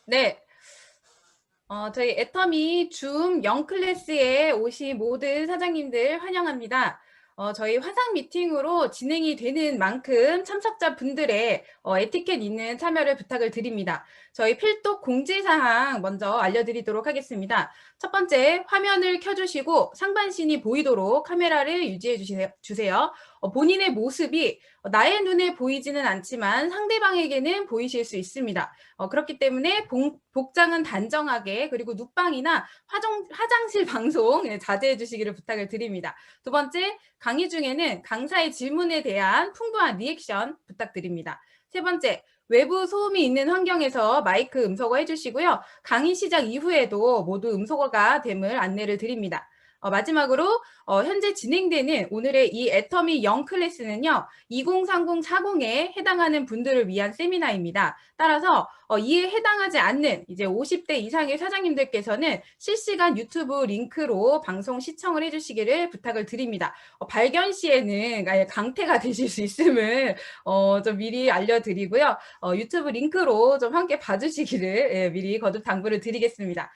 네, 저희 애터미 줌 0클래스에 오신 모든 사장님들 환영합니다. 저희 화상 미팅으로 진행이 되는 만큼 참석자분들의 에티켓 있는 참여를 부탁을 드립니다. 저희 필독 공지사항 먼저 알려드리도록 하겠습니다. 첫 번째, 화면을 켜주시고 상반신이 보이도록 카메라를 유지해 주세요. 본인의 모습이 나의 눈에 보이지는 않지만 상대방에게는 보이실 수 있습니다. 그렇기 때문에 복장은 단정하게, 그리고 눕방이나 화장실 방송 자제해 주시기를 부탁을 드립니다. 두 번째, 강의 중에는 강사의 질문에 대한 풍부한 리액션 부탁드립니다. 세 번째, 외부 소음이 있는 환경에서 마이크 음소거 해주시고요. 강의 시작 이후에도 모두 음소거가 됨을 안내를 드립니다. 마지막으로 현재 진행되는 오늘의 이 애터미 0 클래스는요. 2030-40에 해당하는 분들을 위한 세미나입니다. 따라서 이에 해당하지 않는 이제 50대 이상의 사장님들께서는 실시간 유튜브 링크로 방송 시청을 해주시기를 부탁을 드립니다. 발견 시에는 강퇴가 되실 수 있음을 좀 미리 알려드리고요. 유튜브 링크로 좀 함께 봐주시기를 미리 거듭 당부를 드리겠습니다.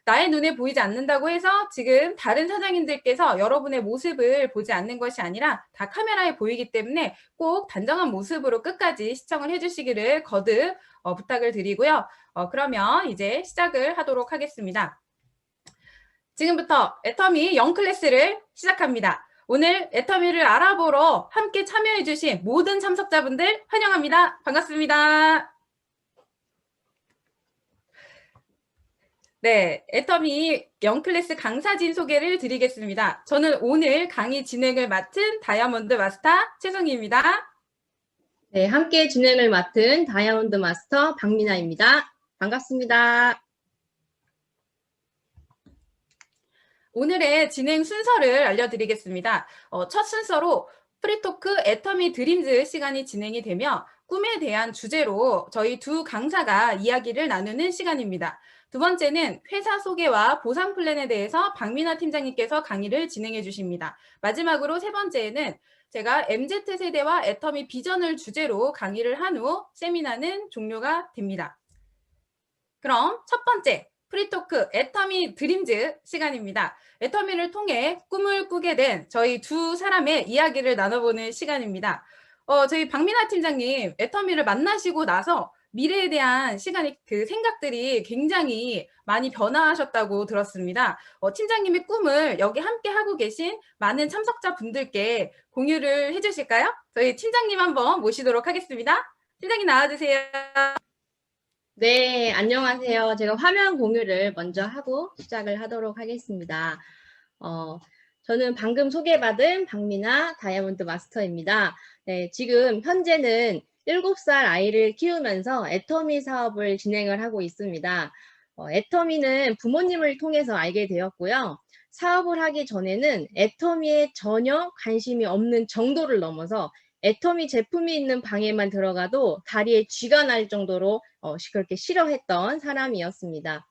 나의 눈에 보이지 않는다고 해서 지금 다른 사장님들께서 여러분의 모습을 보지 않는 것이 아니라 다 카메라에 보이기 때문에 꼭 단정한 모습으로 끝까지 시청을 해주시기를 거듭 부탁을 드리고요. 그러면 이제 시작을 하도록 하겠습니다. 지금부터 애터미 0 클래스를 시작합니다. 오늘 애터미를 알아보러 함께 참여해주신 모든 참석자분들 환영합니다. 반갑습니다. 네, 애터미 0 클래스 강사진 소개를 드리겠습니다. 저는 오늘 강의 진행을 맡은 다이아몬드 마스터 최송희입니다. 네, 함께 진행을 맡은 다이아몬드 마스터 박민아입니다. 반갑습니다. 오늘의 진행 순서를 알려드리겠습니다. 첫 순서로 프리토크 애터미 드림즈 시간이 진행이 되며 꿈에 대한 주제로 저희 두 강사가 이야기를 나누는 시간입니다. 두 번째는 회사 소개와 보상 플랜에 대해서 박민아 팀장님께서 강의를 진행해 주십니다. 마지막으로 세 번째에는 제가 MZ세대와 애터미 비전을 주제로 강의를 한 후 세미나는 종료가 됩니다. 그럼 첫 번째 프리토크 애터미 드림즈 시간입니다. 애터미를 통해 꿈을 꾸게 된 저희 두 사람의 이야기를 나눠보는 시간입니다. 저희 박민아 팀장님, 애터미를 만나시고 나서 미래에 대한 생각들이 굉장히 많이 변화하셨다고 들었습니다. 팀장님의 꿈을 여기 함께 하고 계신 많은 참석자분들께 공유를 해주실까요? 저희 팀장님 한번 모시도록 하겠습니다. 팀장님 나와주세요. 네, 안녕하세요. 제가 화면 공유를 먼저 하고 시작을 하도록 하겠습니다. 저는 방금 소개받은 박민아 다이아몬드 마스터입니다. 네, 지금 현재는 7살 아이를 키우면서 애터미 사업을 진행을 하고 있습니다. 애터미는 부모님을 통해서 알게 되었고요. 사업을 하기 전에는 애터미에 전혀 관심이 없는 정도를 넘어서 애터미 제품이 있는 방에만 들어가도 다리에 쥐가 날 정도로 그렇게 싫어했던 사람이었습니다.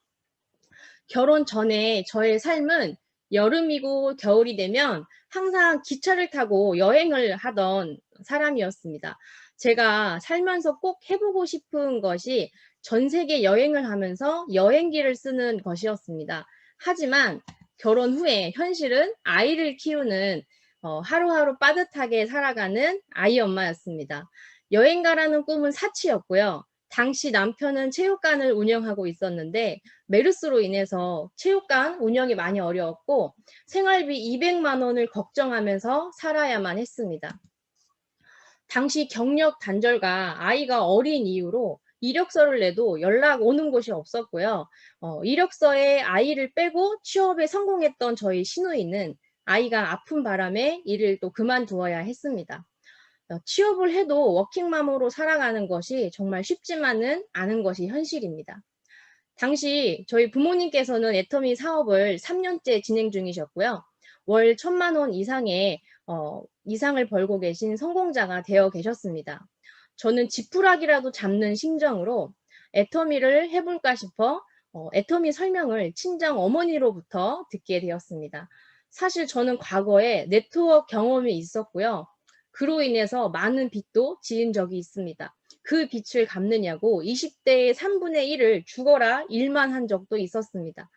결혼 전에 저의 삶은 여름이고 겨울이 되면 항상 기차를 타고 여행을 하던 사람이었습니다. 제가 살면서 꼭 해보고 싶은 것이 전 세계 여행을 하면서 여행기를 쓰는 것이었습니다. 하지만 결혼 후에 현실은 아이를 키우는 하루하루 빠듯하게 살아가는 아이 엄마였습니다. 여행 가라는 꿈은 사치였고요. 당시 남편은 체육관을 운영하고 있었는데 메르스로 인해서 체육관 운영이 많이 어려웠고 생활비 200만 원을 걱정하면서 살아야만 했습니다. 당시 경력 단절과 아이가 어린 이유로 이력서를 내도 연락 오는 곳이 없었고요. 이력서에 아이를 빼고 취업에 성공했던 저희 시누이는 아이가 아픈 바람에 일을 또 그만두어야 했습니다. 취업을 해도 워킹맘으로 살아가는 것이 정말 쉽지만은 않은 것이 현실입니다. 당시 저희 부모님께서는 애터미 사업을 3년째 진행 중이셨고요. 월 1,000만 원 이상의 이상을 벌고 계신 성공자가 되어 계셨습니다. 저는 지푸라기라도 잡는 심정으로 애터미를 해볼까 싶어 애터미 설명을 친정 어머니로부터 듣게 되었습니다. 사실 저는 과거에 네트워크 경험이 있었고요. 그로 인해서 많은 빚도 지은 적이 있습니다. 그 빚을 갚느냐고 20대의 3분의 1을 죽어라 일만 한 적도 있었습니다.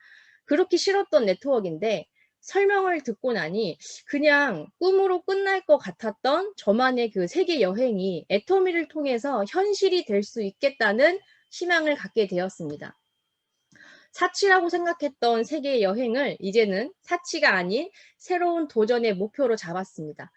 그렇게 싫었던 네트워크인데 설명을 듣고 나니 그냥 꿈으로 끝날 것 같았던 저만의 그 세계 여행이 애터미를 통해서 현실이 될 수 있겠다는 희망을 갖게 되었습니다. 사치라고 생각했던 세계 여행을 이제는 사치가 아닌 새로운 도전의 목표로 잡았습니다.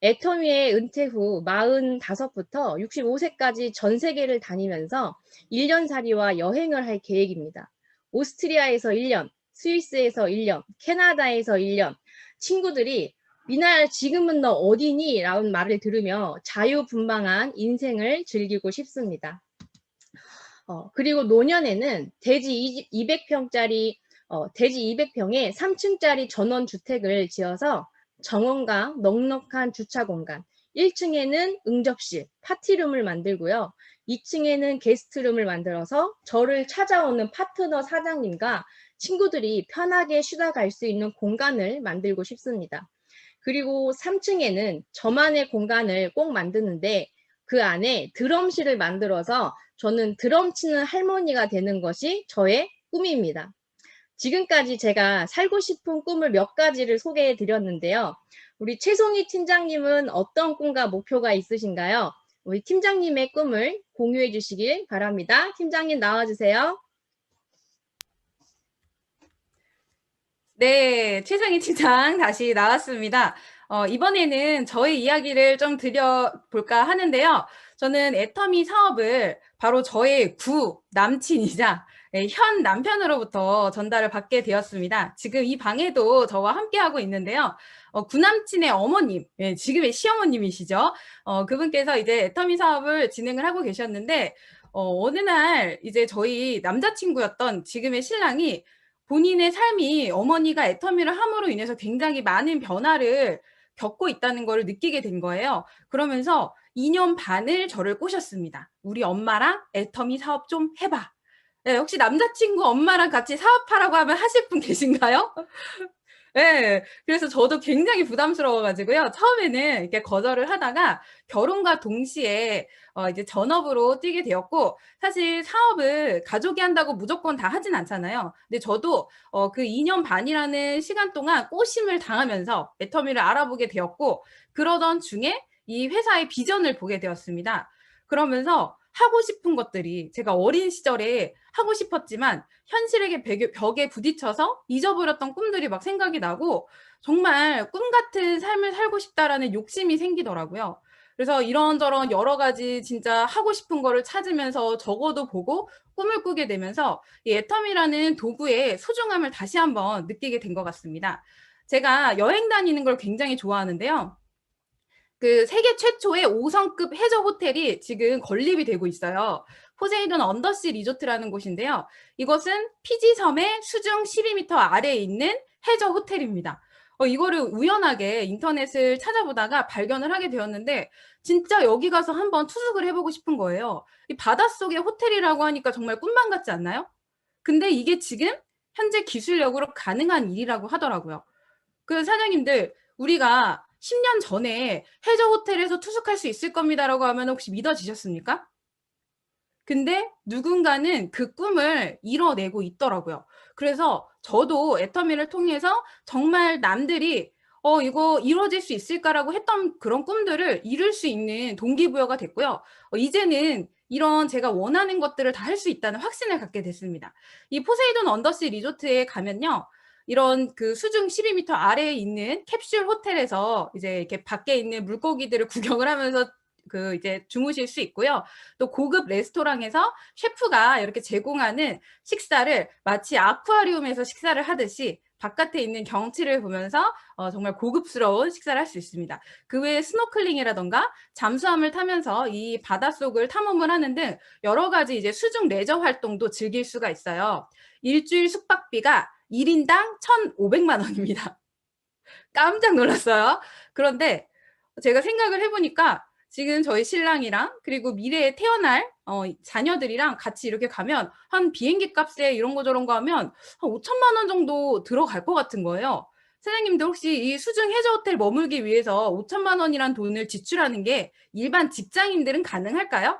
애터미의 은퇴 후 45부터 65세까지 전 세계를 다니면서 1년살이와 여행을 할 계획입니다. 오스트리아에서 1년, 스위스에서 1년, 캐나다에서 1년, 친구들이 미나야 지금은 너 어디니? 라는 말을 들으며 자유분방한 인생을 즐기고 싶습니다. 그리고 노년에는 대지 200평짜리 대지 200평에 3층짜리 전원주택을 지어서 정원과 넉넉한 주차 공간, 1층에는 응접실, 파티룸을 만들고요. 2층에는 게스트룸을 만들어서 저를 찾아오는 파트너 사장님과 친구들이 편하게 쉬다 갈 수 있는 공간을 만들고 싶습니다. 그리고 3층에는 저만의 공간을 꼭 만드는데 그 안에 드럼실을 만들어서 저는 드럼 치는 할머니가 되는 것이 저의 꿈입니다. 지금까지 제가 살고 싶은 꿈을 몇 가지를 소개해 드렸는데요. 우리 최송희 팀장님은 어떤 꿈과 목표가 있으신가요? 우리 팀장님의 꿈을 공유해 주시길 바랍니다. 팀장님 나와주세요. 네, 최상희 팀장 다시 나왔습니다. 이번에는 저의 이야기를 좀 드려볼까 하는데요. 저는 애터미 사업을 바로 저의 구 남친이자 현 남편으로부터 전달을 받게 되었습니다. 지금 이 방에도 저와 함께하고 있는데요. 구남친의 어머님, 지금의 시어머님이시죠. 그분께서 이제 애터미 사업을 진행을 하고 계셨는데, 어느 날 이제 저희 남자친구였던 지금의 신랑이 본인의 삶이 어머니가 애터미를 함으로 인해서 굉장히 많은 변화를 겪고 있다는 걸 느끼게 된 거예요. 그러면서 2년 반을 저를 꼬셨습니다. 우리 엄마랑 애터미 사업 좀 해봐. 네, 혹시 남자친구 엄마랑 같이 사업하라고 하면 하실 분 계신가요? 네, 그래서 저도 굉장히 부담스러워가지고요. 처음에는 이렇게 거절을 하다가 결혼과 동시에 이제 전업으로 뛰게 되었고, 사실 사업을 가족이 한다고 무조건 다 하진 않잖아요. 근데 저도 그 2년 반이라는 시간 동안 꼬심을 당하면서 애터미를 알아보게 되었고, 그러던 중에 이 회사의 비전을 보게 되었습니다. 그러면서 하고 싶은 것들이 제가 어린 시절에 하고 싶었지만 현실에게 벽에 부딪혀서 잊어버렸던 꿈들이 막 생각이 나고 정말 꿈 같은 삶을 살고 싶다라는 욕심이 생기더라고요. 그래서 이런저런 여러 가지 진짜 하고 싶은 거를 찾으면서 적어도 보고 꿈을 꾸게 되면서 이 애텀이라는 도구의 소중함을 다시 한번 느끼게 된 것 같습니다. 제가 여행 다니는 걸 굉장히 좋아하는데요. 그 세계 최초의 5성급 해저 호텔이 지금 건립이 되고 있어요. 포세이돈 언더시 리조트라는 곳인데요. 이것은 피지 섬의 수중 12m 아래에 있는 해저 호텔입니다. 이거를 우연하게 인터넷을 찾아보다가 발견을 하게 되었는데 진짜 여기 가서 한번 투숙을 해보고 싶은 거예요. 이 바닷속의 호텔이라고 하니까 정말 꿈만 같지 않나요? 근데 이게 지금 현재 기술력으로 가능한 일이라고 하더라고요. 그 사장님들, 우리가 10년 전에 해저 호텔에서 투숙할 수 있을 겁니다라고 하면 혹시 믿어지셨습니까? 근데 누군가는 그 꿈을 이뤄내고 있더라고요. 그래서 저도 애터미를 통해서 정말 남들이 이거 이루어질 수 있을까라고 했던 그런 꿈들을 이룰 수 있는 동기부여가 됐고요. 이제는 이런 제가 원하는 것들을 다 할 수 있다는 확신을 갖게 됐습니다. 이 포세이돈 언더시 리조트에 가면요. 이런 그 수중 12m 아래에 있는 캡슐 호텔에서 이제 이렇게 밖에 있는 물고기들을 구경을 하면서 그 이제 주무실 수 있고요. 또 고급 레스토랑에서 셰프가 이렇게 제공하는 식사를 마치 아쿠아리움에서 식사를 하듯이 바깥에 있는 경치를 보면서 정말 고급스러운 식사를 할 수 있습니다. 그 외에 스노클링이라던가 잠수함을 타면서 이 바닷속을 탐험을 하는 등 여러 가지 이제 수중 레저 활동도 즐길 수가 있어요. 일주일 숙박비가 1인당 1,500만 원입니다. 깜짝 놀랐어요. 그런데 제가 생각을 해보니까 지금 저희 신랑이랑 그리고 미래에 태어날 자녀들이랑 같이 이렇게 가면 한 비행기 값에 이런 거 저런 거 하면 한 5천만 원 정도 들어갈 것 같은 거예요. 사장님들 혹시 이 수중 해저 호텔 머물기 위해서 5천만 원이란 돈을 지출하는 게 일반 직장인들은 가능할까요?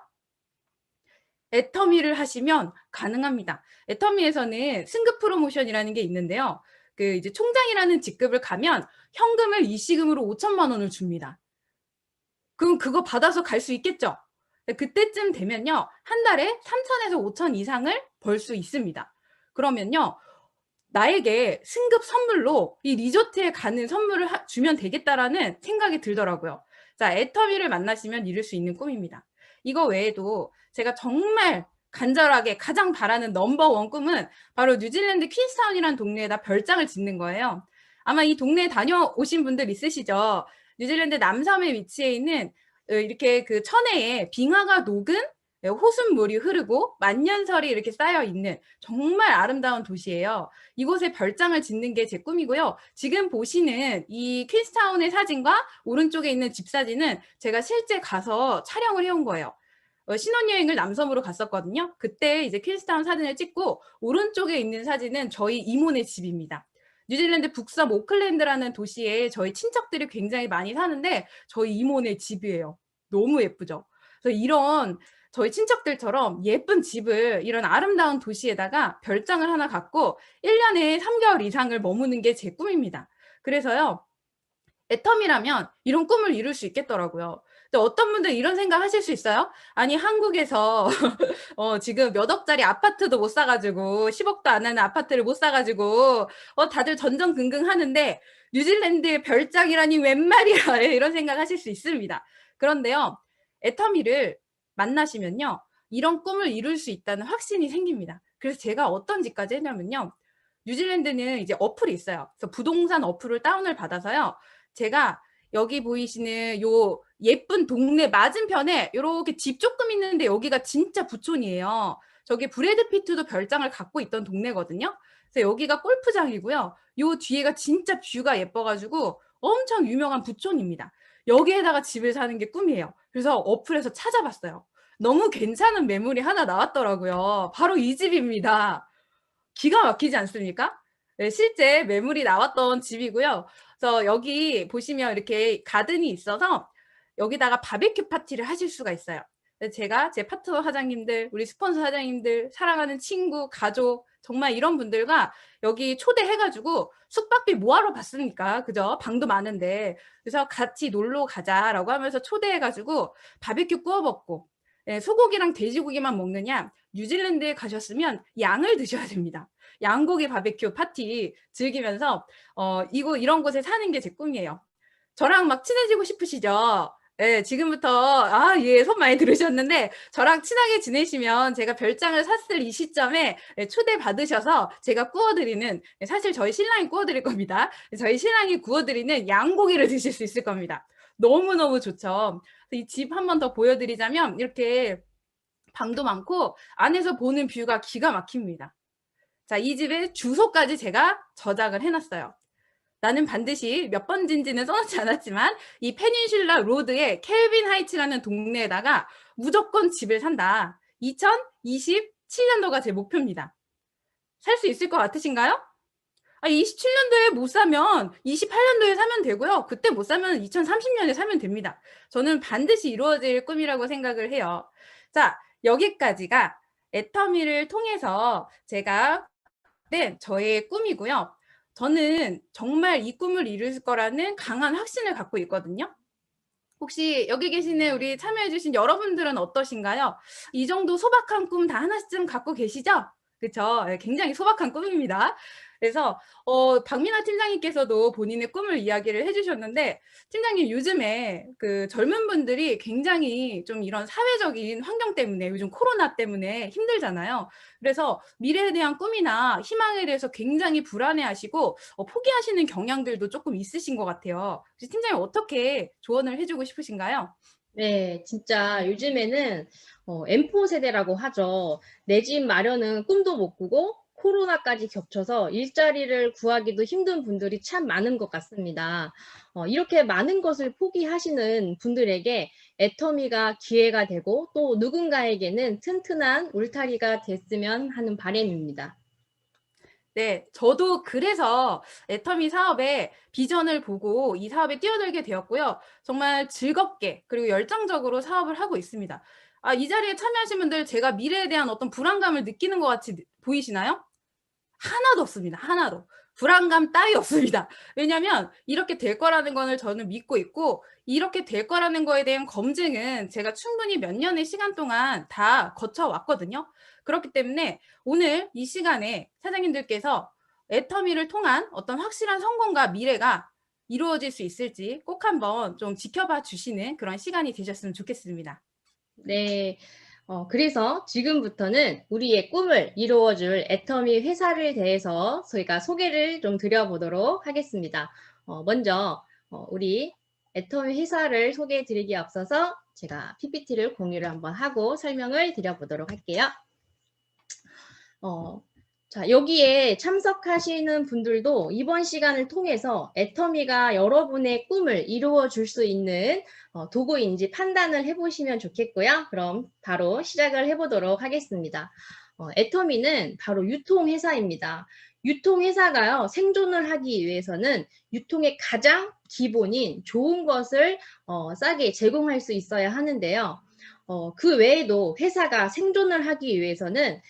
애터미를 하시면 가능합니다. 애터미에서는 승급 프로모션이라는 게 있는데요. 그 이제 총장이라는 직급을 가면 현금을 일시금으로 5천만 원을 줍니다. 그럼 그거 받아서 갈 수 있겠죠? 그때쯤 되면요. 한 달에 3천에서 5천 이상을 벌 수 있습니다. 그러면요. 나에게 승급 선물로 이 리조트에 가는 선물을 주면 되겠다라는 생각이 들더라고요. 자, 애터미를 만나시면 이룰 수 있는 꿈입니다. 이거 외에도 제가 정말 간절하게 가장 바라는 넘버원 꿈은 바로 뉴질랜드 퀸스타운이라는 동네에다 별장을 짓는 거예요. 아마 이 동네에 다녀오신 분들 있으시죠? 뉴질랜드 남섬에 위치해 있는 이렇게 그 천혜에 빙하가 녹은 호숫물이 흐르고 만년설이 이렇게 쌓여 있는 정말 아름다운 도시예요. 이곳에 별장을 짓는 게 제 꿈이고요. 지금 보시는 이 퀸스타운의 사진과 오른쪽에 있는 집 사진은 제가 실제 가서 촬영을 해온 거예요. 신혼여행을 남섬으로 갔었거든요. 그때 이제 퀸스타운 사진을 찍고 오른쪽에 있는 사진은 저희 이모네 집입니다. 뉴질랜드 북섬 오클랜드라는 도시에 저희 친척들이 굉장히 많이 사는데 저희 이모네 집이에요. 너무 예쁘죠? 그래서 이런 저희 친척들처럼 예쁜 집을 이런 아름다운 도시에다가 별장을 하나 갖고 1년에 3개월 이상을 머무는 게 제 꿈입니다. 그래서요. 애텀이라면 이런 꿈을 이룰 수 있겠더라고요. 근데 어떤 분들 이런 생각 하실 수 있어요? 아니 한국에서 지금 몇 억짜리 아파트도 못 사가지고 10억도 안 하는 아파트를 못 사가지고 다들 전전긍긍 하는데 뉴질랜드의 별장이라니 웬 말이야 이런 생각 하실 수 있습니다. 그런데요. 애터미를 만나시면요. 이런 꿈을 이룰 수 있다는 확신이 생깁니다. 그래서 제가 어떤 짓까지 했냐면요. 뉴질랜드는 이제 어플이 있어요. 그래서 부동산 어플을 다운을 받아서요. 제가 여기 보이시는 요 예쁜 동네 맞은편에 요렇게 집 조금 있는데 여기가 진짜 부촌이에요. 저기 브래드 피트도 별장을 갖고 있던 동네거든요. 그래서 여기가 골프장이고요. 요 뒤에가 진짜 뷰가 예뻐가지고 엄청 유명한 부촌입니다. 여기에다가 집을 사는 게 꿈이에요. 그래서 어플에서 찾아봤어요. 너무 괜찮은 매물이 하나 나왔더라고요. 바로 이 집입니다. 기가 막히지 않습니까? 네, 실제 매물이 나왔던 집이고요. 그래서 여기 보시면 이렇게 가든이 있어서 여기다가 바베큐 파티를 하실 수가 있어요. 제가 제 파트너 사장님들, 우리 스폰서 사장님들, 사랑하는 친구, 가족, 정말 이런 분들과 여기 초대해가지고 숙박비 뭐하러 받습니까? 그죠? 방도 많은데. 그래서 같이 놀러 가자라고 하면서 초대해가지고 바베큐 구워 먹고, 소고기랑 돼지고기만 먹느냐? 뉴질랜드에 가셨으면 양을 드셔야 됩니다. 양고기 바베큐 파티 즐기면서 이런 곳에 사는 게 제 꿈이에요. 저랑 막 친해지고 싶으시죠? 예, 지금부터 예, 손 많이 들으셨는데 저랑 친하게 지내시면 제가 별장을 샀을 이 시점에 초대 받으셔서 제가 구워드리는, 사실 저희 신랑이 구워드릴 겁니다. 저희 신랑이 구워드리는 양고기를 드실 수 있을 겁니다. 너무너무 좋죠. 이 집 한 번 더 보여드리자면 이렇게 방도 많고 안에서 보는 뷰가 기가 막힙니다. 자, 이 집의 주소까지 제가 저장을 해놨어요. 나는 반드시 몇 번인지는 써놓지 않았지만 이 페닌슐라 로드의 켈빈 하이츠라는 동네에다가 무조건 집을 산다. 2027년도가 제 목표입니다. 살 수 있을 것 같으신가요? 27년도에 못 사면 28년도에 사면 되고요. 그때 못 사면 2030년에 사면 됩니다. 저는 반드시 이루어질 꿈이라고 생각을 해요. 자, 여기까지가 애터미를 통해서 제가 낸 저의 꿈이고요. 저는 정말 이 꿈을 이룰 거라는 강한 확신을 갖고 있거든요. 혹시 여기 계시는 우리 참여해주신 여러분들은 어떠신가요? 이 정도 소박한 꿈 다 하나쯤 갖고 계시죠? 그렇죠? 굉장히 소박한 꿈입니다. 그래서 박민아 팀장님께서도 본인의 꿈을 이야기를 해주셨는데, 팀장님 요즘에 그 젊은 분들이 굉장히 좀 이런 사회적인 환경 때문에 요즘 코로나 때문에 힘들잖아요. 그래서 미래에 대한 꿈이나 희망에 대해서 굉장히 불안해하시고 포기하시는 경향들도 조금 있으신 것 같아요. 혹시 팀장님 어떻게 조언을 해주고 싶으신가요? 네, 진짜 요즘에는 M4 세대라고 하죠. 내 집 마련은 꿈도 못 꾸고 코로나까지 겹쳐서 일자리를 구하기도 힘든 분들이 참 많은 것 같습니다. 이렇게 많은 것을 포기하시는 분들에게 애터미가 기회가 되고 또 누군가에게는 튼튼한 울타리가 됐으면 하는 바람입니다. 네, 저도 그래서 애터미 사업의 비전을 보고 이 사업에 뛰어들게 되었고요. 정말 즐겁게 그리고 열정적으로 사업을 하고 있습니다. 이 자리에 참여하신 분들 제가 미래에 대한 어떤 불안감을 느끼는 것 같이 보이시나요? 하나도 없습니다. 하나도. 불안감 따위 없습니다. 왜냐면 이렇게 될 거라는 거를 저는 믿고 있고 이렇게 될 거라는 거에 대한 검증은 제가 충분히 몇 년의 시간 동안 다 거쳐 왔거든요. 그렇기 때문에 오늘 이 시간에 사장님들께서 애터미를 통한 어떤 확실한 성공과 미래가 이루어질 수 있을지 꼭 한번 좀 지켜봐 주시는 그런 시간이 되셨으면 좋겠습니다. 네. 그래서 지금부터는 우리의 꿈을 이루어줄 애터미 회사를 대해서 저희가 소개를 좀 드려보도록 하겠습니다. 먼저 우리 애터미 회사를 소개해 드리기에 앞서서 제가 PPT를 공유를 한번 하고 설명을 드려보도록 할게요. 자, 여기에 참석하시는 분들도 이번 시간을 통해서 애터미가 여러분의 꿈을 이루어 줄 수 있는 도구인지 판단을 해보시면 좋겠고요. 그럼 바로 시작을 해보도록 하겠습니다. 애터미는 바로 유통회사입니다. 유통회사가요, 생존을 하기 위해서는 유통의 가장 기본인 좋은 것을 싸게 제공할 수 있어야 하는데요. 그 외에도 회사가 생존을 하기 위해서는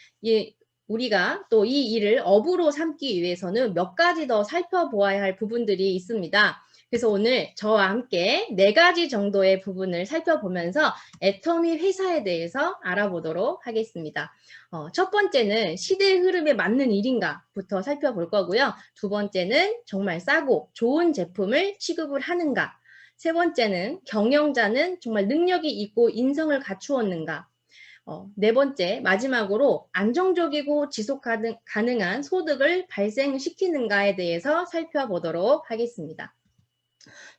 우리가 또 이 일을 업으로 삼기 위해서는 몇 가지 더 살펴보아야 할 부분들이 있습니다. 그래서 오늘 저와 함께 4가지 정도의 부분을 살펴보면서 애터미 회사에 대해서 알아보도록 하겠습니다. 첫 번째는 시대의 흐름에 맞는 일인가부터 살펴볼 거고요. 두 번째는 정말 싸고 좋은 제품을 취급을 하는가. 세 번째는 경영자는 정말 능력이 있고 인성을 갖추었는가. 네 번째, 마지막으로 안정적이고 지속 가능한 소득을 발생시키는가에 대해서 살펴보도록 하겠습니다.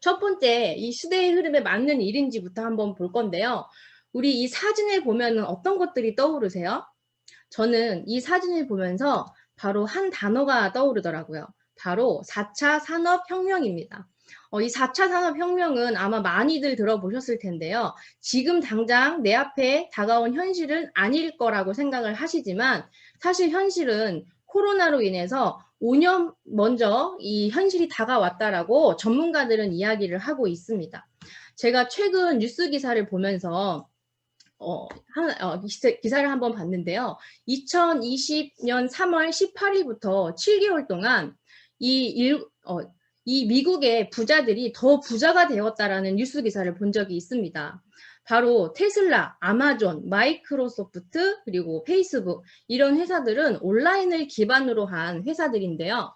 첫 번째, 이 시대의 흐름에 맞는 일인지부터 한번 볼 건데요. 우리 이 사진을 보면 어떤 것들이 떠오르세요? 저는 이 사진을 보면서 바로 한 단어가 떠오르더라고요. 바로 4차 산업혁명입니다. 이 4차 산업혁명은 아마 많이들 들어보셨을 텐데요. 지금 당장 내 앞에 다가온 현실은 아닐 거라고 생각을 하시지만 사실 현실은 코로나로 인해서 5년 먼저 이 현실이 다가왔다라고 전문가들은 이야기를 하고 있습니다. 제가 최근 뉴스 기사를 보면서 기사를 한번 봤는데요. 2020년 3월 18일부터 7개월 동안 이 미국의 부자들이 더 부자가 되었다라는 뉴스 기사를 본 적이 있습니다. 바로 테슬라, 아마존, 마이크로소프트, 그리고 페이스북 이런 회사들은 온라인을 기반으로 한 회사들인데요.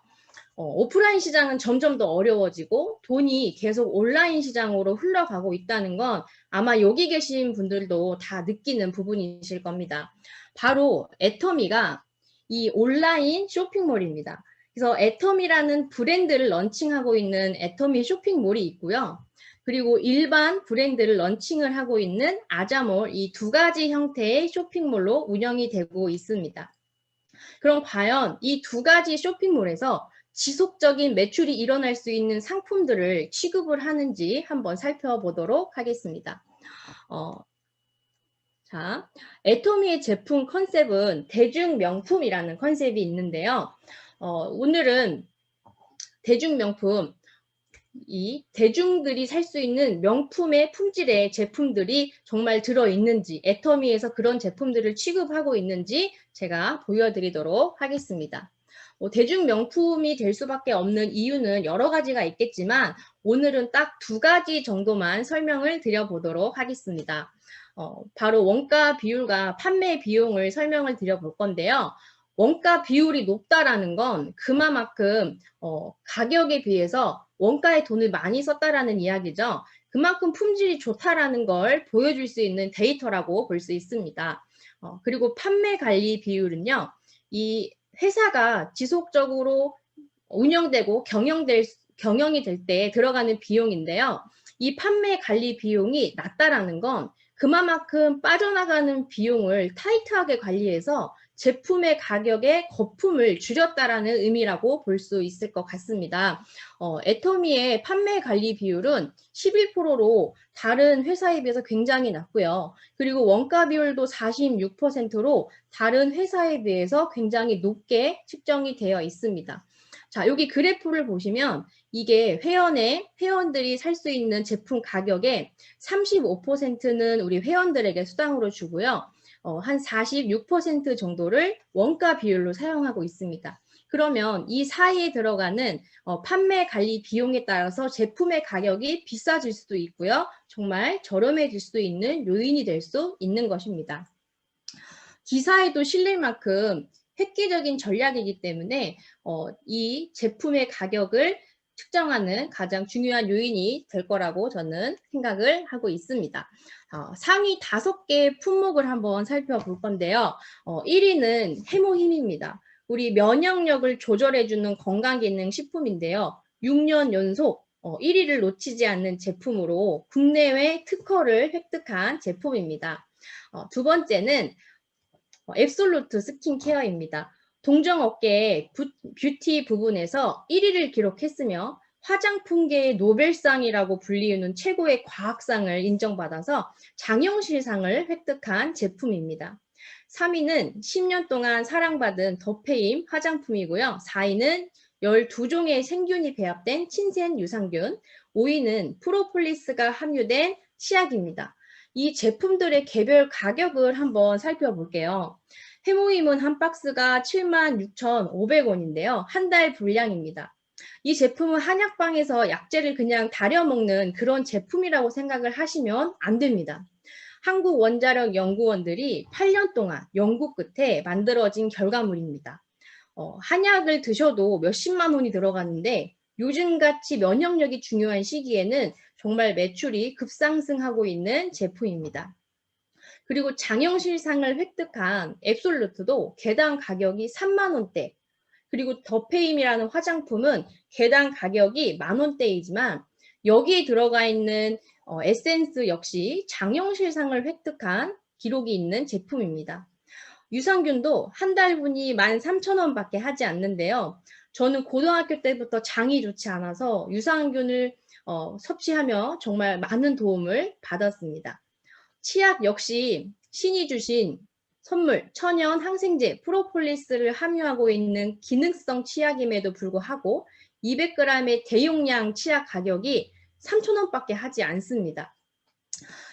오프라인 시장은 점점 더 어려워지고 돈이 계속 온라인 시장으로 흘러가고 있다는 건 아마 여기 계신 분들도 다 느끼는 부분이실 겁니다. 바로 애터미가 이 온라인 쇼핑몰입니다. 그래서 애터미라는 브랜드를 런칭하고 있는 애터미 쇼핑몰이 있고요. 그리고 일반 브랜드를 런칭을 하고 있는 아자몰 이 2가지 형태의 쇼핑몰로 운영이 되고 있습니다. 그럼 과연 이 2가지 쇼핑몰에서 지속적인 매출이 일어날 수 있는 상품들을 취급을 하는지 한번 살펴보도록 하겠습니다. 자, 애터미의 제품 컨셉은 대중명품이라는 컨셉이 있는데요. 오늘은 대중명품, 이 대중들이 살 수 있는 명품의 품질의 제품들이 정말 들어있는지, 애터미에서 그런 제품들을 취급하고 있는지 제가 보여드리도록 하겠습니다. 대중명품이 될 수밖에 없는 이유는 여러 가지가 있겠지만 오늘은 딱 2가지 정도만 설명을 드려보도록 하겠습니다. 바로 원가 비율과 판매 비용을 설명을 드려볼 건데요. 원가 비율이 높다라는 건 그만큼 가격에 비해서 원가에 돈을 많이 썼다라는 이야기죠. 그만큼 품질이 좋다라는 걸 보여줄 수 있는 데이터라고 볼 수 있습니다. 그리고 판매 관리 비율은요. 이 회사가 지속적으로 운영되고 경영이 될 때 들어가는 비용인데요. 이 판매 관리 비용이 낮다라는 건 그만큼 빠져나가는 비용을 타이트하게 관리해서 제품의 가격에 거품을 줄였다라는 의미라고 볼 수 있을 것 같습니다. 애터미의 판매 관리 비율은 11%로 다른 회사에 비해서 굉장히 낮고요. 그리고 원가 비율도 46%로 다른 회사에 비해서 굉장히 높게 측정이 되어 있습니다. 자, 여기 그래프를 보시면 이게 회원들이 살 수 있는 제품 가격의 35%는 우리 회원들에게 수당으로 주고요. 한 46% 정도를 원가 비율로 사용하고 있습니다. 그러면 이 사이에 들어가는 판매 관리 비용에 따라서 제품의 가격이 비싸질 수도 있고요. 정말 저렴해질 수도 있는 요인이 될 수 있는 것입니다. 기사에도 실릴 만큼 획기적인 전략이기 때문에 이 제품의 가격을 측정하는 가장 중요한 요인이 될 거라고 저는 생각을 하고 있습니다. 상위 5개의 품목을 한번 살펴볼 건데요. 1위는 해모힘입니다. 우리 면역력을 조절해주는 건강기능식품인데요. 6년 연속 1위를 놓치지 않는 제품으로 국내외 특허를 획득한 제품입니다. 두 번째는 앱솔루트 스킨케어입니다. 동종업계의 뷰티 부분에서 1위를 기록했으며 화장품계의 노벨상이라고 불리우는 최고의 과학상을 인정받아서 장영실상을 획득한 제품입니다. 3위는 10년 동안 사랑받은 더페임 화장품이고요. 4위는 12종의 생균이 배합된 친센 유산균, 5위는 프로폴리스가 함유된 치약입니다. 이 제품들의 개별 가격을 한번 살펴볼게요. 해모임은 한 박스가 76,500원인데요. 한 달 분량입니다. 이 제품은 한약방에서 약재를 그냥 다려 먹는 그런 제품이라고 생각을 하시면 안 됩니다. 한국 원자력 연구원들이 8년 동안 연구 끝에 만들어진 결과물입니다. 한약을 드셔도 몇십만 원이 들어가는데 요즘같이 면역력이 중요한 시기에는 정말 매출이 급상승하고 있는 제품입니다. 그리고 장영실상을 획득한 앱솔루트도 개당 가격이 3만 원대, 그리고 더페임이라는 화장품은 개당 가격이 10,000원대이지만 여기에 들어가 있는 에센스 역시 장영실상을 획득한 기록이 있는 제품입니다. 유산균도 한 달분이 13,000원밖에 하지 않는데요. 저는 고등학교 때부터 장이 좋지 않아서 유산균을 섭취하며 정말 많은 도움을 받았습니다. 치약 역시 신이 주신 선물, 천연 항생제 프로폴리스를 함유하고 있는 기능성 치약임에도 불구하고 200g의 대용량 치약 가격이 3,000원밖에 하지 않습니다.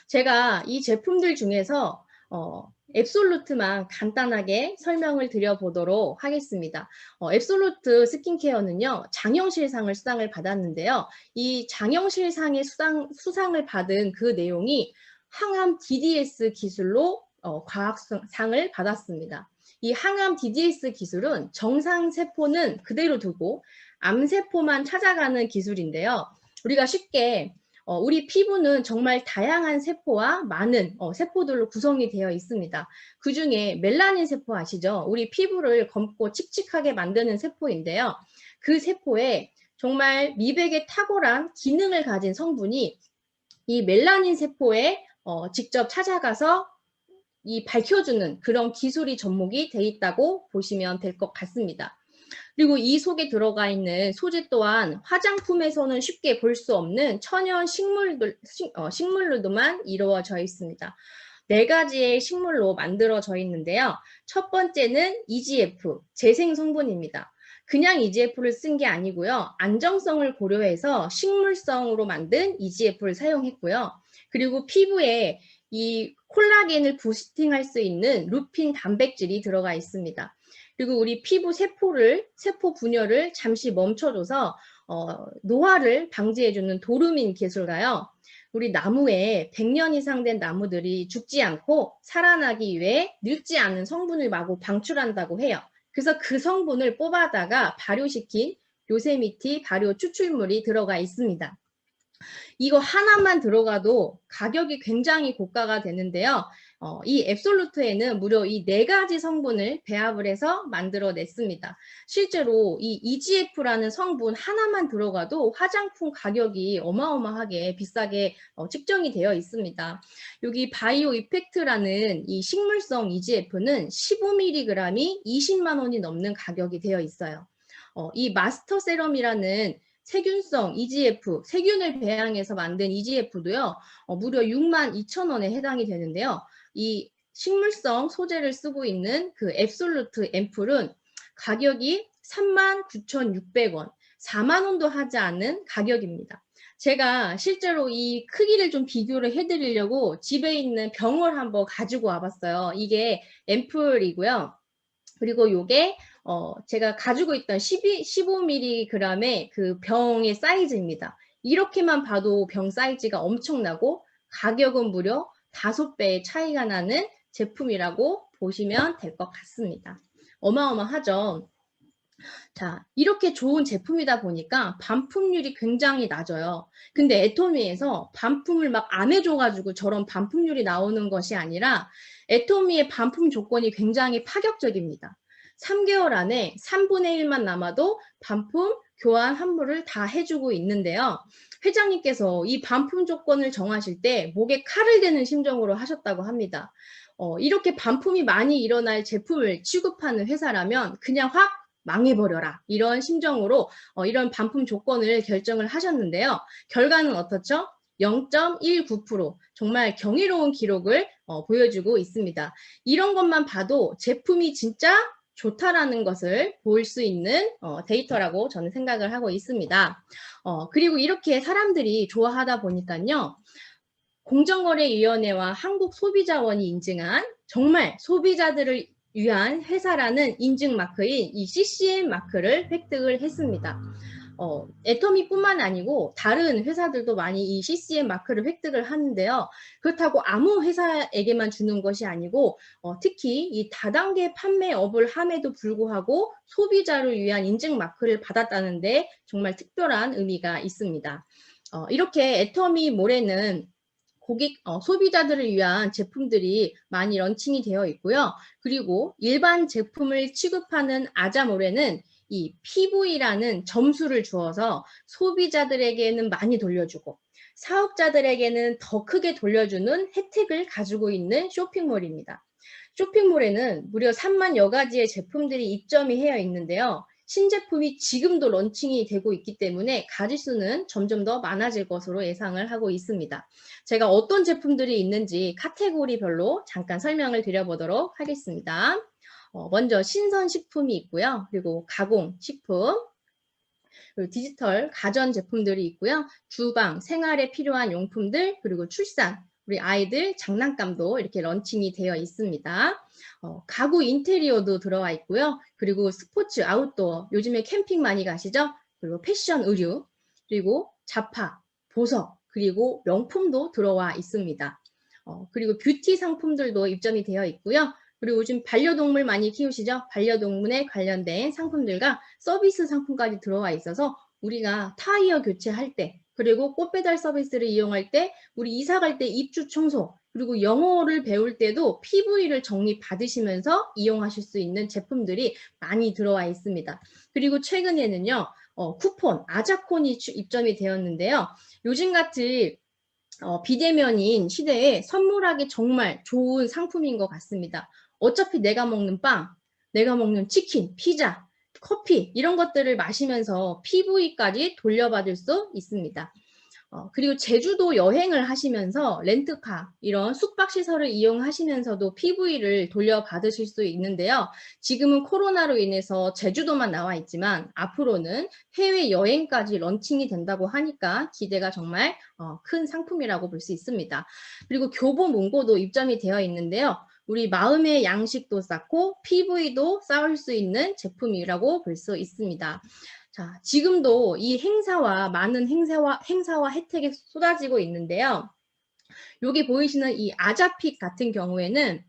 제가 이 제품들 중에서 앱솔루트만 간단하게 설명을 드려보도록 하겠습니다. 앱솔루트 스킨케어는요, 장영실상을 수상을 받았는데요. 이 장영실상의 수상을 받은 그 내용이 항암 DDS 기술로 과학상을 받았습니다. 이 항암 DDS 기술은 정상세포는 그대로 두고 암세포만 찾아가는 기술인데요. 우리가 쉽게 우리 피부는 정말 다양한 세포와 많은 세포들로 구성이 되어 있습니다. 그 중에 멜라닌 세포 아시죠? 우리 피부를 검고 칙칙하게 만드는 세포인데요. 그 세포에 정말 미백의 탁월한 기능을 가진 성분이 이 멜라닌 세포에 직접 찾아가서 이 밝혀주는 그런 기술이 접목이 돼 있다고 보시면 될 것 같습니다. 그리고 이 속에 들어가 있는 소재 또한 화장품에서는 쉽게 볼 수 없는 천연 식물로만 이루어져 있습니다. 4가지의 식물로 만들어져 있는데요. 첫 번째는 EGF, 재생 성분입니다. 그냥 EGF를 쓴 게 아니고요. 안정성을 고려해서 식물성으로 만든 EGF를 사용했고요. 그리고 피부에 이 콜라겐을 부스팅할 수 있는 루핀 단백질이 들어가 있습니다. 그리고 우리 피부 세포 분열을 잠시 멈춰줘서 노화를 방지해주는 도르민 기술가요. 우리 나무에 100년 이상 된 나무들이 죽지 않고 살아나기 위해 늙지 않은 성분을 마구 방출한다고 해요. 그래서 그 성분을 뽑아다가 발효시킨 요세미티 발효 추출물이 들어가 있습니다. 이거 하나만 들어가도 가격이 굉장히 고가가 되는데요. 이 앱솔루트에는 무려 이 4가지 성분을 배합을 해서 만들어냈습니다. 실제로 이 EGF라는 성분 하나만 들어가도 화장품 가격이 어마어마하게 비싸게 측정이 되어 있습니다. 여기 바이오 이펙트라는 이 식물성 EGF는 15mg이 20만 원이 넘는 가격이 되어 있어요. 이 마스터 세럼이라는 세균성 EGF, 세균을 배양해서 만든 EGF도요, 무려 62,000원에 해당이 되는데요. 이 식물성 소재를 쓰고 있는 그 앱솔루트 앰플은 가격이 39,600원, 4만 원도 하지 않는 가격입니다. 제가 실제로 이 크기를 좀 비교를 해드리려고 집에 있는 병을 한번 가지고 와봤어요. 이게 앰플이고요. 그리고 요게 제가 가지고 있던 15mg의 그 병의 사이즈입니다. 이렇게만 봐도 병 사이즈가 엄청나고 가격은 무려 5배의 차이가 나는 제품이라고 보시면 될 것 같습니다. 어마어마하죠. 자, 이렇게 좋은 제품이다 보니까 반품률이 굉장히 낮아요. 근데 애터미에서 반품을 막 안 해줘가지고 저런 반품률이 나오는 것이 아니라 애터미의 반품 조건이 굉장히 파격적입니다. 3개월 안에 3분의 1만 남아도 반품, 교환 환불을 다 해주고 있는데요. 회장님께서 이 반품 조건을 정하실 때 목에 칼을 대는 심정으로 하셨다고 합니다. 이렇게 반품이 많이 일어날 제품을 취급하는 회사라면 그냥 확 망해버려라, 이런 심정으로 이런 반품 조건을 결정을 하셨는데요. 결과는 어떻죠? 0.19%, 정말 경이로운 기록을 보여주고 있습니다. 이런 것만 봐도 제품이 진짜 좋다라는 것을 볼 수 있는 데이터라고 저는 생각을 하고 있습니다. 그리고 이렇게 사람들이 좋아하다 보니까요, 공정거래위원회와 한국소비자원이 인증한 정말 소비자들을 위한 회사라는 인증 마크인 이 CCM 마크를 획득을 했습니다. 애터미뿐만 아니고 다른 회사들도 많이 이 CCM 마크를 획득을 하는데요. 그렇다고 아무 회사에게만 주는 것이 아니고 특히 이 다단계 판매업을 함에도 불구하고 소비자를 위한 인증 마크를 받았다는데 정말 특별한 의미가 있습니다. 이렇게 애터미몰에는 소비자들을 위한 제품들이 많이 런칭이 되어 있고요. 그리고 일반 제품을 취급하는 아자몰에는 이 PV라는 점수를 주어서 소비자들에게는 많이 돌려주고 사업자들에게는 더 크게 돌려주는 혜택을 가지고 있는 쇼핑몰입니다. 쇼핑몰에는 무려 3만여 가지의 제품들이 입점이 되어 있는데요. 신제품이 지금도 런칭이 되고 있기 때문에 가짓수는 점점 더 많아질 것으로 예상을 하고 있습니다. 제가 어떤 제품들이 있는지 카테고리별로 잠깐 설명을 드려보도록 하겠습니다. 먼저 신선식품이 있고요. 그리고 가공식품, 그리고 디지털 가전제품들이 있고요. 주방, 생활에 필요한 용품들, 그리고 출산, 우리 아이들 장난감도 이렇게 런칭이 되어 있습니다. 가구 인테리어도 들어와 있고요. 그리고 스포츠, 아웃도어, 요즘에 캠핑 많이 가시죠? 그리고 패션 의류, 그리고 잡화, 보석, 그리고 명품도 들어와 있습니다. 그리고 뷰티 상품들도 입점이 되어 있고요. 그리고 요즘 반려동물 많이 키우시죠? 반려동물에 관련된 상품들과 서비스 상품까지 들어와 있어서 우리가 타이어 교체할 때, 그리고 꽃배달 서비스를 이용할 때, 우리 이사 갈 때 입주 청소, 그리고 영어를 배울 때도 PV를 적립 받으시면서 이용하실 수 있는 제품들이 많이 들어와 있습니다. 그리고 최근에는요, 쿠폰, 아자콘이 입점이 되었는데요. 요즘같이 비대면인 시대에 선물하기 정말 좋은 상품인 것 같습니다. 어차피 내가 먹는 빵, 내가 먹는 치킨, 피자, 커피 이런 것들을 마시면서 PV까지 돌려받을 수 있습니다. 그리고 제주도 여행을 하시면서 렌트카, 이런 숙박시설을 이용하시면서도 PV를 돌려받으실 수 있는데요. 지금은 코로나로 인해서 제주도만 나와 있지만 앞으로는 해외여행까지 런칭이 된다고 하니까 기대가 정말 큰 상품이라고 볼 수 있습니다. 그리고 교보문고도 입점이 되어 있는데요. 우리 마음의 양식도 쌓고 PV도 쌓을 수 있는 제품이라고 볼 수 있습니다. 자, 지금도 이 많은 행사와 혜택이 쏟아지고 있는데요. 여기 보이시는 이 아자픽 같은 경우에는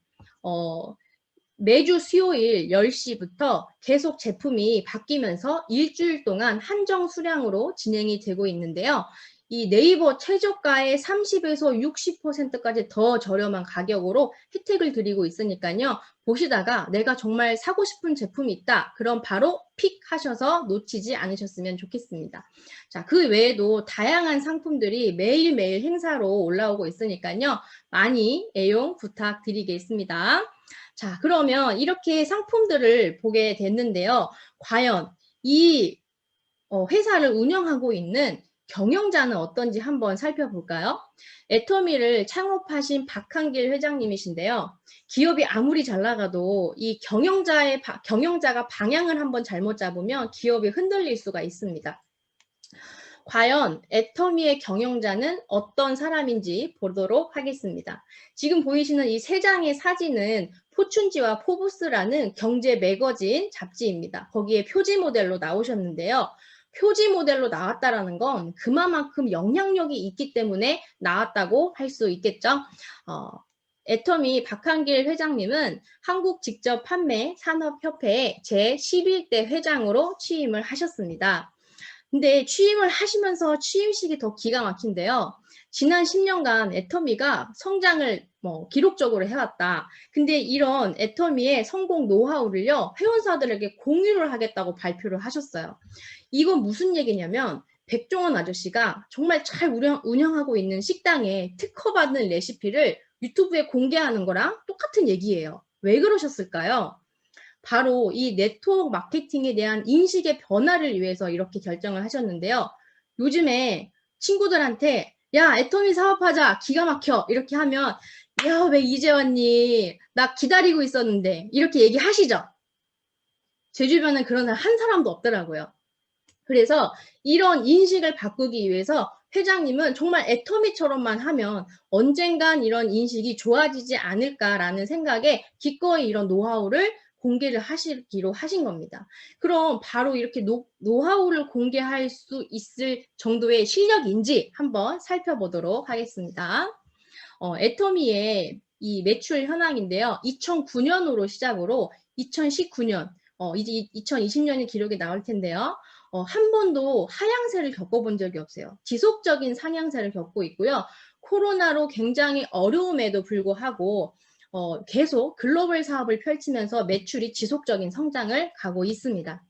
매주 수요일 10시부터 계속 제품이 바뀌면서 일주일 동안 한정 수량으로 진행이 되고 있는데요. 이 네이버 최저가의 30에서 60%까지 더 저렴한 가격으로 혜택을 드리고 있으니까요. 보시다가 내가 정말 사고 싶은 제품이 있다. 그럼 바로 픽 하셔서 놓치지 않으셨으면 좋겠습니다. 자, 그 외에도 다양한 상품들이 매일매일 행사로 올라오고 있으니까요. 많이 애용 부탁드리겠습니다. 자, 그러면 이렇게 상품들을 보게 됐는데요. 과연 이 회사를 운영하고 있는 경영자는 어떤지 한번 살펴볼까요? 애터미를 창업하신 박한길 회장님이신데요. 기업이 아무리 잘 나가도 이 경영자가 방향을 한번 잘못 잡으면 기업이 흔들릴 수가 있습니다. 과연 애터미의 경영자는 어떤 사람인지 보도록 하겠습니다. 지금 보이시는 이 세 장의 사진은 포춘지와 포브스라는 경제 매거진 잡지입니다. 거기에 표지 모델로 나오셨는데요. 표지 모델로 나왔다라는 건 그만큼 영향력이 있기 때문에 나왔다고 할 수 있겠죠. 애터미 박한길 회장님은 한국직접판매산업협회의 제11대 회장으로 취임을 하셨습니다. 근데 취임을 하시면서 취임식이 더 기가 막힌데요. 지난 10년간 애터미가 성장을 기록적으로 해왔다. 근데 이런 애터미의 성공 노하우를요, 회원사들에게 공유를 하겠다고 발표를 하셨어요. 이건 무슨 얘기냐면, 백종원 아저씨가 정말 잘 운영하고 있는 식당에 특허받은 레시피를 유튜브에 공개하는 거랑 똑같은 얘기예요. 왜 그러셨을까요? 바로 이 네트워크 마케팅에 대한 인식의 변화를 위해서 이렇게 결정을 하셨는데요. 요즘에 친구들한테 야, 애터미 사업하자, 기가 막혀 이렇게 하면 야, 왜 이제 왔니? 나 기다리고 있었는데 이렇게 얘기하시죠. 제 주변엔 그런 사람 한 사람도 없더라고요. 그래서 이런 인식을 바꾸기 위해서 회장님은 정말 애터미처럼만 하면 언젠간 이런 인식이 좋아지지 않을까라는 생각에 기꺼이 이런 노하우를 공개를 하시기로 하신 겁니다. 그럼 바로 이렇게 노하우를 공개할 수 있을 정도의 실력인지 한번 살펴보도록 하겠습니다. 애터미의 이 매출 현황인데요. 2009년으로 시작으로 2019년, 이제 2020년의 기록이 나올 텐데요. 한 번도 하향세를 겪어본 적이 없어요. 지속적인 상향세를 겪고 있고요. 코로나로 굉장히 어려움에도 불구하고 계속 글로벌 사업을 펼치면서 매출이 지속적인 성장을 가고 있습니다.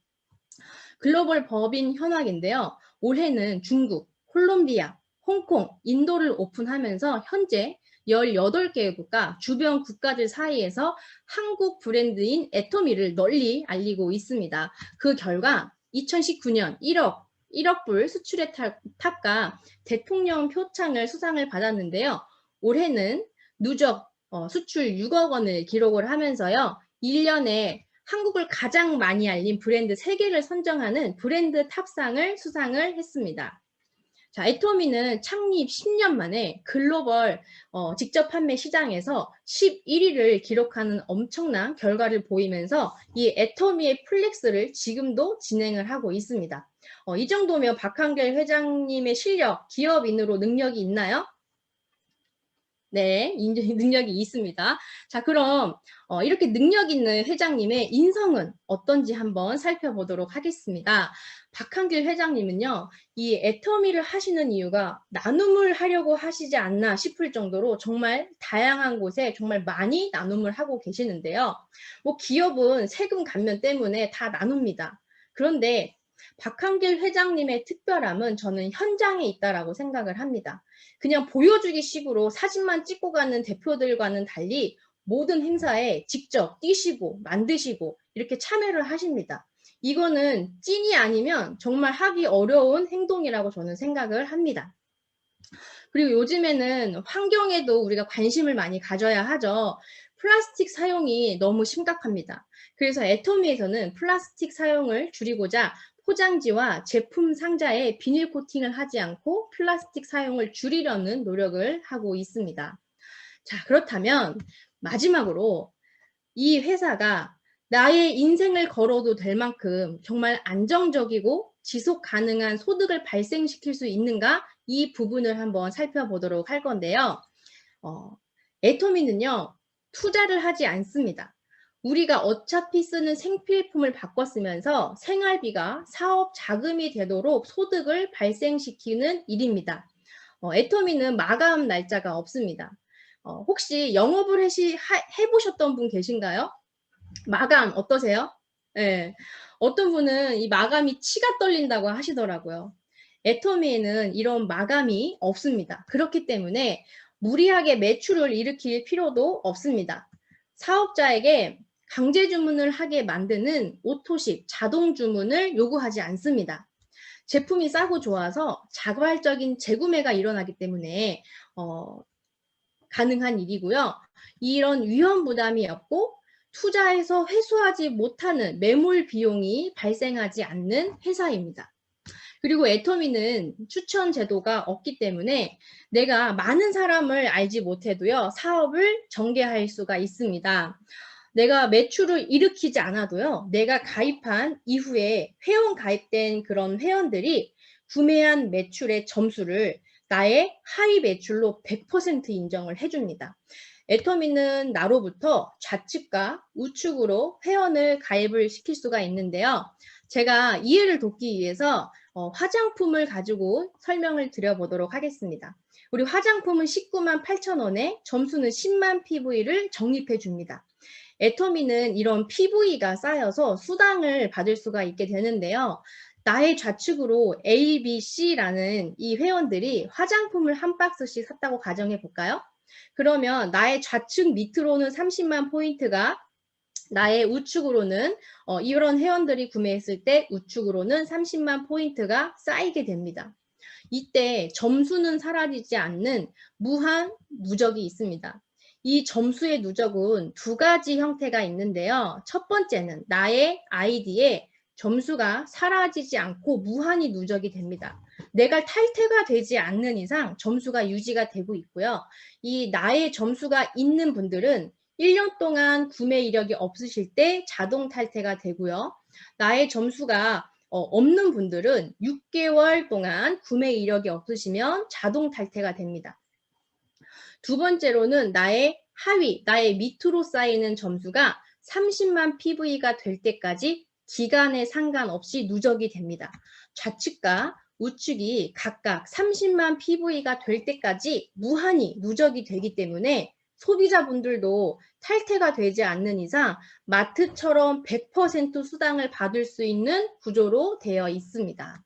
글로벌 법인 현황인데요. 올해는 중국, 콜롬비아, 홍콩, 인도를 오픈하면서 현재 18개의 국가, 주변 국가들 사이에서 한국 브랜드인 애터미를 널리 알리고 있습니다. 그 결과 2019년 1억 불 수출의 탑과 대통령 표창을 수상을 받았는데요. 올해는 누적 수출 6억 원을 기록을 하면서요. 1년에 한국을 가장 많이 알린 브랜드 3개를 선정하는 브랜드 탑상을 수상을 했습니다. 자, 애터미는 창립 10년 만에 글로벌 직접 판매 시장에서 11위를 기록하는 엄청난 결과를 보이면서 이 애터미의 플렉스를 지금도 진행을 하고 있습니다. 이 정도면 박한길 회장님의 실력, 기업인으로 능력이 있나요? 네, 능력이 있습니다. 자, 그럼 이렇게 능력 있는 회장님의 인성은 어떤지 한번 살펴보도록 하겠습니다. 박한길 회장님은요, 이 애터미를 하시는 이유가 나눔을 하려고 하시지 않나 싶을 정도로 정말 다양한 곳에 정말 많이 나눔을 하고 계시는데요. 뭐 기업은 세금 감면 때문에 다 나눕니다. 그런데 박한길 회장님의 특별함은 저는 현장에 있다라고 생각을 합니다. 그냥 보여주기 식으로 사진만 찍고 가는 대표들과는 달리 모든 행사에 직접 뛰시고 만드시고 이렇게 참여를 하십니다. 이거는 찐이 아니면 정말 하기 어려운 행동이라고 저는 생각을 합니다. 그리고 요즘에는 환경에도 우리가 관심을 많이 가져야 하죠. 플라스틱 사용이 너무 심각합니다. 그래서 애터미에서는 플라스틱 사용을 줄이고자 포장지와 제품 상자에 비닐 코팅을 하지 않고 플라스틱 사용을 줄이려는 노력을 하고 있습니다. 자, 그렇다면 마지막으로 이 회사가 나의 인생을 걸어도 될 만큼 정말 안정적이고 지속 가능한 소득을 발생시킬 수 있는가? 이 부분을 한번 살펴보도록 할 건데요. 애터미는요, 투자를 하지 않습니다. 우리가 어차피 쓰는 생필품을 바꿔 쓰면서 생활비가 사업 자금이 되도록 소득을 발생시키는 일입니다. 애터미는 마감 날짜가 없습니다. 혹시 영업을 해보셨던 분 계신가요? 마감 어떠세요? 예. 어떤 분은 이 마감이 치가 떨린다고 하시더라고요. 애터미에는 이런 마감이 없습니다. 그렇기 때문에 무리하게 매출을 일으킬 필요도 없습니다. 사업자에게 강제 주문을 하게 만드는 오토식 자동 주문을 요구하지 않습니다. 제품이 싸고 좋아서 자발적인 재구매가 일어나기 때문에 가능한 일이고요. 이런 위험 부담이 없고 투자해서 회수하지 못하는 매몰 비용이 발생하지 않는 회사입니다. 그리고 애터미는 추천 제도가 없기 때문에 내가 많은 사람을 알지 못해도요, 사업을 전개할 수가 있습니다. 내가 매출을 일으키지 않아도요, 내가 가입한 이후에 회원 가입된 그런 회원들이 구매한 매출의 점수를 나의 하위 매출로 100% 인정을 해줍니다. 애터미는 나로부터 좌측과 우측으로 회원을 가입을 시킬 수가 있는데요. 제가 이해를 돕기 위해서 화장품을 가지고 설명을 드려보도록 하겠습니다. 우리 화장품은 19만 8천 원에 점수는 10만 PV를 적립해 줍니다. 애터미는 이런 PV가 쌓여서 수당을 받을 수가 있게 되는데요. 나의 좌측으로 A, B, C라는 이 회원들이 화장품을 한 박스씩 샀다고 가정해 볼까요? 그러면 나의 좌측 밑으로는 30만 포인트가 나의 우측으로는 이런 회원들이 구매했을 때 우측으로는 30만 포인트가 쌓이게 됩니다. 이때 점수는 사라지지 않는 무한 누적이 있습니다. 이 점수의 누적은 두 가지 형태가 있는데요. 첫 번째는 나의 아이디에 점수가 사라지지 않고 무한히 누적이 됩니다. 내가 탈퇴가 되지 않는 이상 점수가 유지가 되고 있고요. 이 나의 점수가 있는 분들은 1년 동안 구매 이력이 없으실 때 자동 탈퇴가 되고요. 나의 점수가 없는 분들은 6개월 동안 구매 이력이 없으시면 자동 탈퇴가 됩니다. 두 번째로는 나의 하위, 나의 밑으로 쌓이는 점수가 30만 PV가 될 때까지 기간에 상관없이 누적이 됩니다. 좌측과 우측이 각각 30만 PV가 될 때까지 무한히 누적이 되기 때문에 소비자분들도 탈퇴가 되지 않는 이상 마트처럼 100% 수당을 받을 수 있는 구조로 되어 있습니다.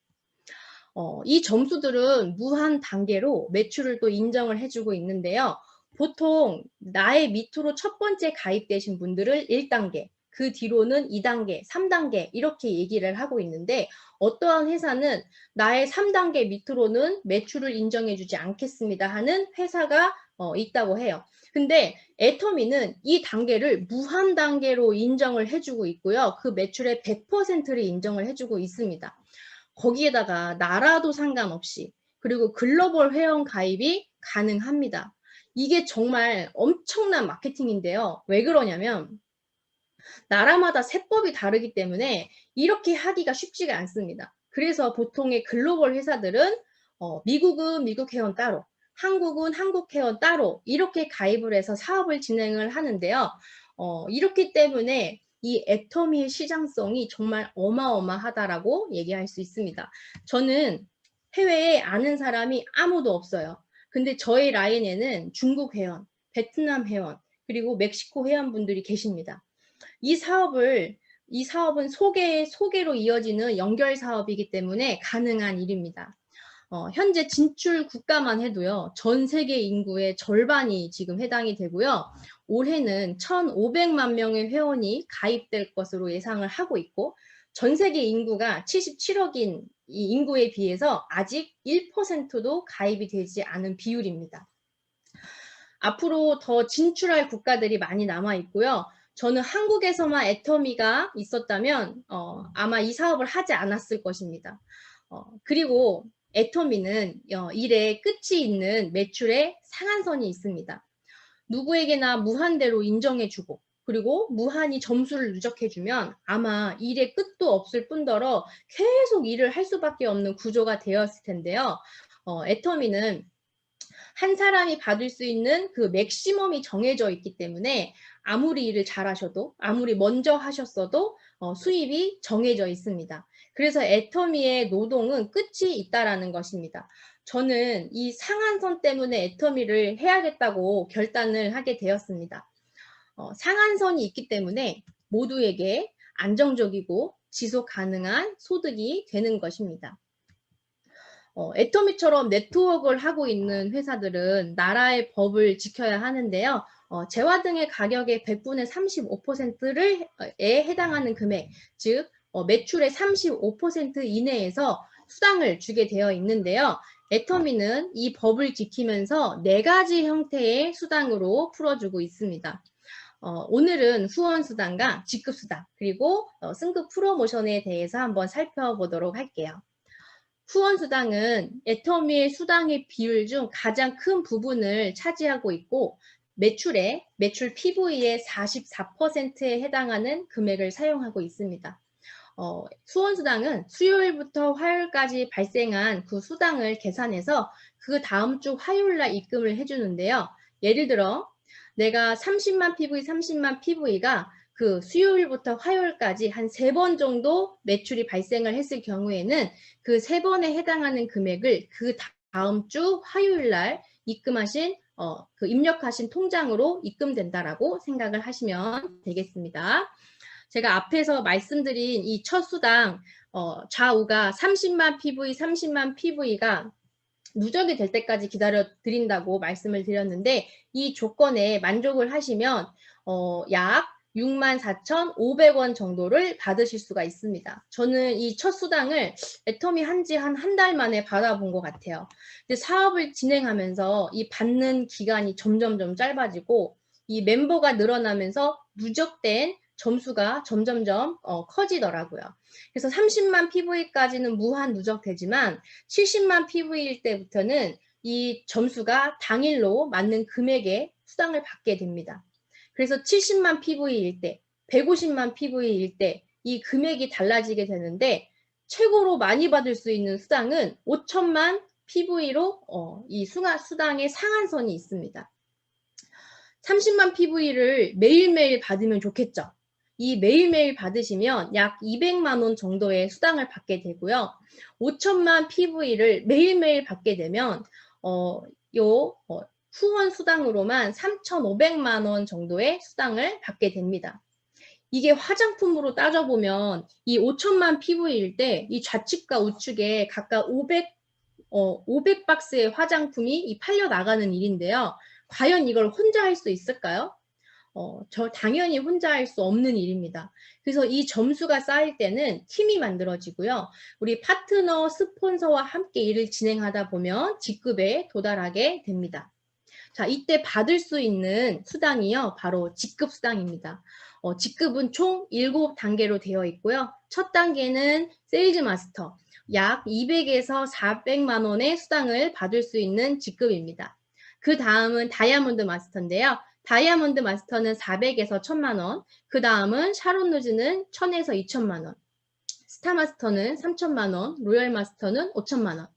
이 점수들은 무한 단계로 매출을 또 인정을 해주고 있는데요. 보통 나의 밑으로 첫 번째 가입되신 분들을 1단계, 그 뒤로는 2단계, 3단계 이렇게 얘기를 하고 있는데 어떠한 회사는 나의 3단계 밑으로는 매출을 인정해주지 않겠습니다 하는 회사가 있다고 해요. 근데 애터미는 이 단계를 무한 단계로 인정을 해주고 있고요. 그 매출의 100%를 인정을 해주고 있습니다. 거기에다가 나라도 상관없이 그리고 글로벌 회원 가입이 가능합니다. 이게 정말 엄청난 마케팅인데요. 왜 그러냐면 나라마다 세법이 다르기 때문에 이렇게 하기가 쉽지가 않습니다. 그래서 보통의 글로벌 회사들은 미국은 미국 회원 따로, 한국은 한국 회원 따로 이렇게 가입을 해서 사업을 진행을 하는데요. 이렇기 때문에 이 애터미의 시장성이 정말 어마어마하다라고 얘기할 수 있습니다. 저는 해외에 아는 사람이 아무도 없어요. 근데 저희 라인에는 중국 회원, 베트남 회원, 그리고 멕시코 회원분들이 계십니다. 이 사업은 소개로 이어지는 연결 사업이기 때문에 가능한 일입니다. 현재 진출 국가만 해도요, 전 세계 인구의 절반이 지금 해당이 되고요. 올해는 1,500만 명의 회원이 가입될 것으로 예상을 하고 있고, 전 세계 인구가 77억인 이 인구에 비해서 아직 1%도 가입이 되지 않은 비율입니다. 앞으로 더 진출할 국가들이 많이 남아 있고요. 저는 한국에서만 애터미가 있었다면 아마 이 사업을 하지 않았을 것입니다. 그리고 애터미는 일에 끝이 있는 매출의 상한선이 있습니다. 누구에게나 무한대로 인정해주고 그리고 무한히 점수를 누적해주면 아마 일의 끝도 없을 뿐더러 계속 일을 할 수밖에 없는 구조가 되었을 텐데요. 애터미는 한 사람이 받을 수 있는 그 맥시멈이 정해져 있기 때문에 아무리 일을 잘하셔도 아무리 먼저 하셨어도 수입이 정해져 있습니다. 그래서 애터미의 노동은 끝이 있다라는 것입니다. 저는 이 상한선 때문에 애터미를 해야겠다고 결단을 하게 되었습니다. 상한선이 있기 때문에 모두에게 안정적이고 지속 가능한 소득이 되는 것입니다. 애터미처럼 네트워크를 하고 있는 회사들은 나라의 법을 지켜야 하는데요. 재화 등의 가격의 100분의 35%에 해당하는 금액, 즉 매출의 35% 이내에서 수당을 주게 되어 있는데요. 애터미는 이 법을 지키면서 4가지 형태의 수당으로 풀어주고 있습니다. 오늘은 후원수당과 직급수당, 그리고 승급 프로모션에 대해서 한번 살펴보도록 할게요. 후원수당은 애터미의 수당의 비율 중 가장 큰 부분을 차지하고 있고 매출 PV의 44%에 해당하는 금액을 사용하고 있습니다. 후원수당은 수요일부터 화요일까지 발생한 그 수당을 계산해서 그 다음 주 화요일날 입금을 해주는데요. 예를 들어 내가 30만 PV가 그 수요일부터 화요일까지 한 3번 정도 매출이 발생을 했을 경우에는 그 3번에 해당하는 금액을 그 다음 주 화요일 날 입금하신 그 입력하신 통장으로 입금된다라고 생각을 하시면 되겠습니다. 제가 앞에서 말씀드린 이 첫 수당 좌우가 30만 PV가 누적이 될 때까지 기다려 드린다고 말씀을 드렸는데 이 조건에 만족을 하시면 약 64,500원 정도를 받으실 수가 있습니다. 저는 이 첫 수당을 애터미 한지 한 달 만에 받아본 것 같아요. 근데 사업을 진행하면서 이 받는 기간이 점점 짧아지고 이 멤버가 늘어나면서 누적된 점수가 점점점 커지더라고요. 그래서 30만 PV까지는 무한 누적되지만 70만 PV일 때부터는 이 점수가 당일로 맞는 금액의 수당을 받게 됩니다. 그래서 70만 PV일 때, 150만 PV일 때 이 금액이 달라지게 되는데 최고로 많이 받을 수 있는 수당은 5천만 PV로 이 수당의 상한선이 있습니다. 30만 PV를 매일매일 받으면 좋겠죠. 이 매일매일 받으시면 약 200만 원 정도의 수당을 받게 되고요. 5천만 PV를 매일매일 받게 되면 후원 수당으로만 3,500만 원 정도의 수당을 받게 됩니다. 이게 화장품으로 따져보면 이 5천만 PV일 때 이 좌측과 우측에 각각 500박스의 화장품이 팔려 나가는 일인데요. 과연 이걸 혼자 할 수 있을까요? 저 당연히 혼자 할 수 없는 일입니다. 그래서 이 점수가 쌓일 때는 팀이 만들어지고요. 우리 파트너, 스폰서와 함께 일을 진행하다 보면 직급에 도달하게 됩니다. 자, 이때 받을 수 있는 수당이요. 바로 직급수당입니다. 직급은 총 7단계로 되어 있고요. 첫 단계는 세일즈 마스터, 약 200에서 400만 원의 수당을 받을 수 있는 직급입니다. 그 다음은 다이아몬드 마스터인데요. 다이아몬드 마스터는 400에서 1000만 원, 그 다음은 샤론 루즈는 1000에서 2000만 원, 스타 마스터는 3000만 원, 로열 마스터는 5000만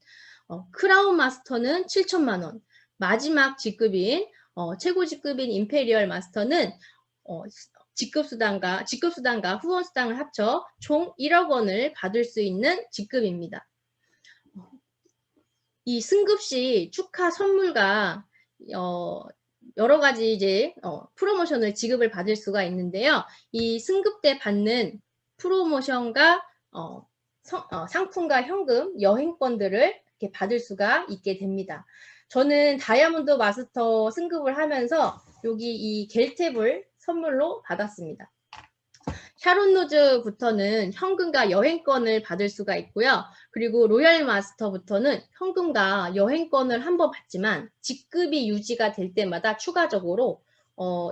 원, 크라운 마스터는 7000만 원, 마지막 직급인 최고 직급인 임페리얼 마스터는 직급수당과 후원수당을 합쳐 총 1억 원을 받을 수 있는 직급입니다. 이 승급 시 축하 선물과 여러 가지 이제 프로모션을 지급을 받을 수가 있는데요. 이 승급 때 받는 프로모션과 상품과 현금, 여행권들을 이렇게 받을 수가 있게 됩니다. 저는 다이아몬드 마스터 승급을 하면서 여기 이 겔탭을 선물로 받았습니다. 샤론 루즈부터는 현금과 여행권을 받을 수가 있고요. 그리고 로얄 마스터부터는 현금과 여행권을 한번 받지만 직급이 유지가 될 때마다 추가적으로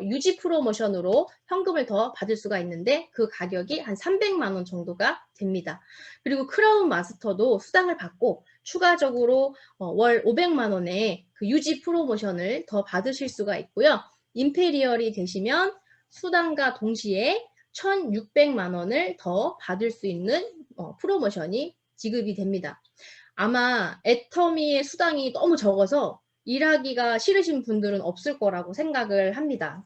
유지 프로모션으로 현금을 더 받을 수가 있는데 그 가격이 한 300만 원 정도가 됩니다. 그리고 크라운 마스터도 수당을 받고 추가적으로 월 500만 원의 그 유지 프로모션을 더 받으실 수가 있고요. 임페리얼이 되시면 수당과 동시에 1,600만 원을 더 받을 수 있는 프로모션이 지급이 됩니다. 아마 애터미의 수당이 너무 적어서 일하기가 싫으신 분들은 없을 거라고 생각을 합니다.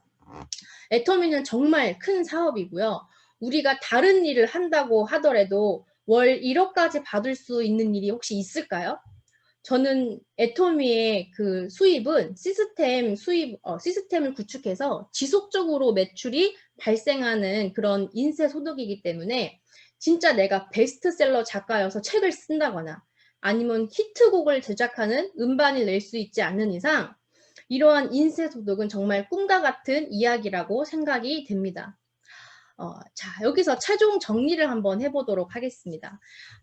애터미는 정말 큰 사업이고요. 우리가 다른 일을 한다고 하더라도 월 1억까지 받을 수 있는 일이 혹시 있을까요? 저는 애터미의 그 수입은 시스템을 구축해서 지속적으로 매출이 발생하는 그런 인쇄 소득이기 때문에 진짜 내가 베스트셀러 작가여서 책을 쓴다거나 아니면 히트곡을 제작하는 음반을 낼 수 있지 않는 이상 이러한 인쇄 소득은 정말 꿈과 같은 이야기라고 생각이 됩니다. 자, 여기서 최종 정리를 한번 해보도록 하겠습니다.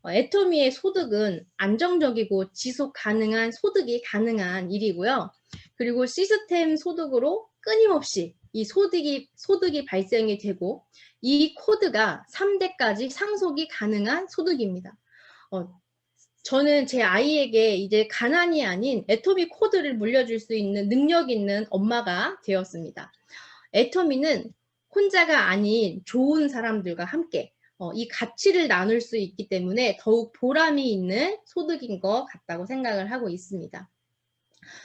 애터미의 소득은 안정적이고 지속 가능한 소득이 가능한 일이고요. 그리고 시스템 소득으로 끊임없이 이 소득이 발생이 되고 이 코드가 3대까지 상속이 가능한 소득입니다. 저는 제 아이에게 이제 가난이 아닌 애터미 코드를 물려줄 수 있는 능력 있는 엄마가 되었습니다. 애터미는 혼자가 아닌 좋은 사람들과 함께 이 가치를 나눌 수 있기 때문에 더욱 보람이 있는 소득인 것 같다고 생각을 하고 있습니다.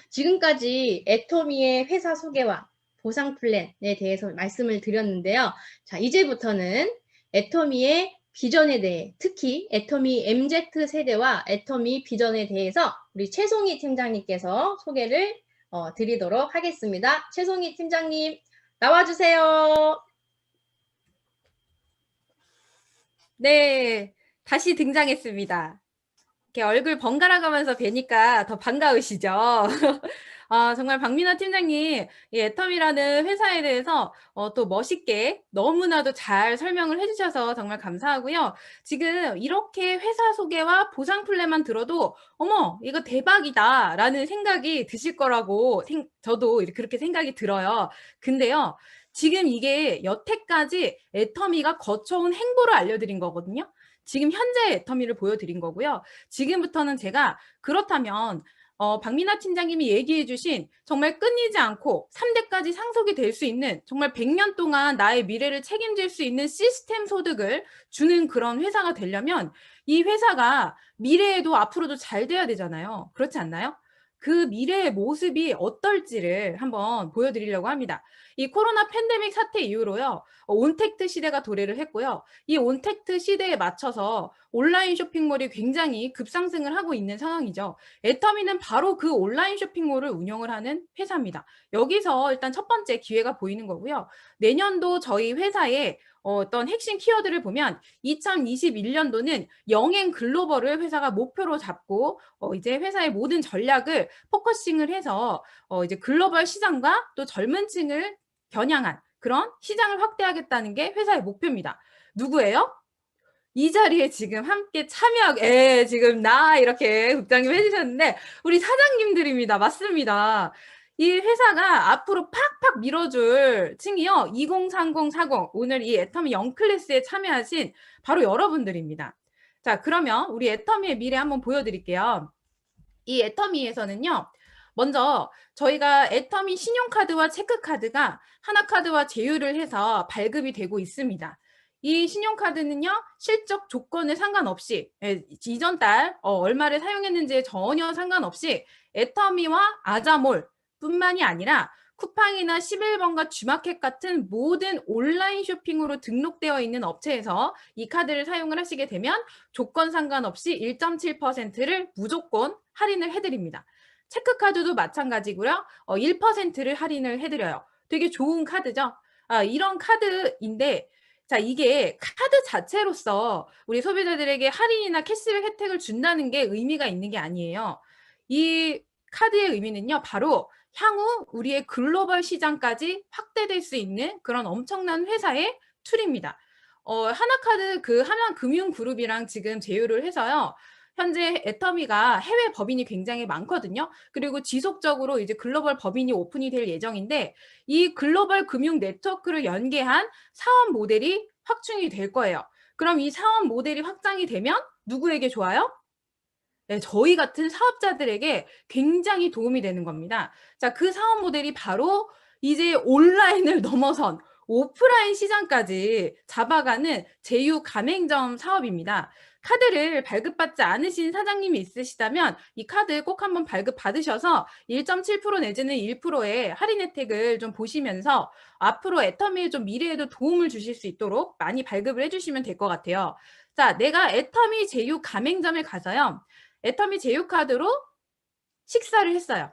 지금까지 애터미의 회사 소개와 보상 플랜에 대해서 말씀을 드렸는데요. 자, 이제부터는 애터미의 비전에 대해, 특히 애터미 MZ세대와 애터미 비전에 대해서 우리 최송희 팀장님께서 소개를 드리도록 하겠습니다. 최송희 팀장님, 나와주세요. 네, 다시 등장했습니다. 이렇게 얼굴 번갈아 가면서 뵈니까 더 반가우시죠? 정말 박민아 팀장님, 이 애텀이라는 회사에 대해서 또 멋있게 너무나도 잘 설명을 해주셔서 정말 감사하고요. 지금 이렇게 회사 소개와 보상 플랜만 들어도 어머, 이거 대박이다 라는 생각이 드실 거라고 저도 그렇게 생각이 들어요. 근데요, 지금 이게 여태까지 애터미가 거쳐온 행보를 알려드린 거거든요. 지금 현재 애터미를 보여드린 거고요. 지금부터는 제가 그렇다면 박민아 팀장님이 얘기해 주신 정말 끊이지 않고 3대까지 상속이 될 수 있는 정말 100년 동안 나의 미래를 책임질 수 있는 시스템 소득을 주는 그런 회사가 되려면 이 회사가 미래에도 앞으로도 잘 돼야 되잖아요. 그렇지 않나요? 그 미래의 모습이 어떨지를 한번 보여드리려고 합니다. 이 코로나 팬데믹 사태 이후로요. 온택트 시대가 도래를 했고요. 이 온택트 시대에 맞춰서 온라인 쇼핑몰이 굉장히 급상승을 하고 있는 상황이죠. 애터미는 바로 그 온라인 쇼핑몰을 운영을 하는 회사입니다. 여기서 일단 첫 번째 기회가 보이는 거고요. 내년도 저희 회사의 어떤 핵심 키워드를 보면 2021년도는 영행 글로벌을 회사가 목표로 잡고 이제 회사의 모든 전략을 포커싱을 해서 이제 글로벌 시장과 또 젊은 층을 겨냥한 그런 시장을 확대하겠다는 게 회사의 목표입니다. 누구예요? 이 자리에 지금 함께 참여하고, 지금 이렇게 국장님 해주셨는데, 우리 사장님들입니다. 맞습니다. 이 회사가 앞으로 팍팍 밀어줄 층이요. 2030, 40. 오늘 이 애터미 0클래스에 참여하신 바로 여러분들입니다. 자, 그러면 우리 애터미의 미래 한번 보여드릴게요. 이 애터미에서는요. 먼저 저희가 애터미 신용카드와 체크카드가 하나카드와 제휴를 해서 발급이 되고 있습니다. 이 신용카드는요. 실적 조건에 상관없이 이전 달 얼마를 사용했는지에 전혀 상관없이 애터미와 아자몰 뿐만이 아니라 쿠팡이나 11번과 G마켓 같은 모든 온라인 쇼핑으로 등록되어 있는 업체에서 이 카드를 사용을 하시게 되면 조건 상관없이 1.7%를 무조건 할인을 해드립니다. 체크카드도 마찬가지고요. 1%를 할인을 해드려요. 되게 좋은 카드죠. 이런 카드인데 자, 이게 카드 자체로서 우리 소비자들에게 할인이나 캐시백 혜택을 준다는 게 의미가 있는 게 아니에요. 이 카드의 의미는요. 바로 향후 우리의 글로벌 시장까지 확대될 수 있는 그런 엄청난 회사의 툴입니다. 하나카드 그 하나금융그룹이랑 지금 제휴를 해서요. 현재 애터미가 해외 법인이 굉장히 많거든요. 그리고 지속적으로 이제 글로벌 법인이 오픈이 될 예정인데 이 글로벌 금융 네트워크를 연계한 사업 모델이 확충이 될 거예요. 그럼 이 사업 모델이 확장이 되면 누구에게 좋아요? 네, 저희 같은 사업자들에게 굉장히 도움이 되는 겁니다. 자, 그 사업 모델이 바로 이제 온라인을 넘어선 오프라인 시장까지 잡아가는 제휴 가맹점 사업입니다. 카드를 발급받지 않으신 사장님이 있으시다면 이 카드 꼭 한번 발급받으셔서 1.7% 내지는 1%의 할인 혜택을 좀 보시면서 앞으로 애터미의 좀 미래에도 도움을 주실 수 있도록 많이 발급을 해주시면 될 것 같아요. 자, 내가 애터미 제휴 가맹점에 가서요. 애터미 제휴 카드로 식사를 했어요.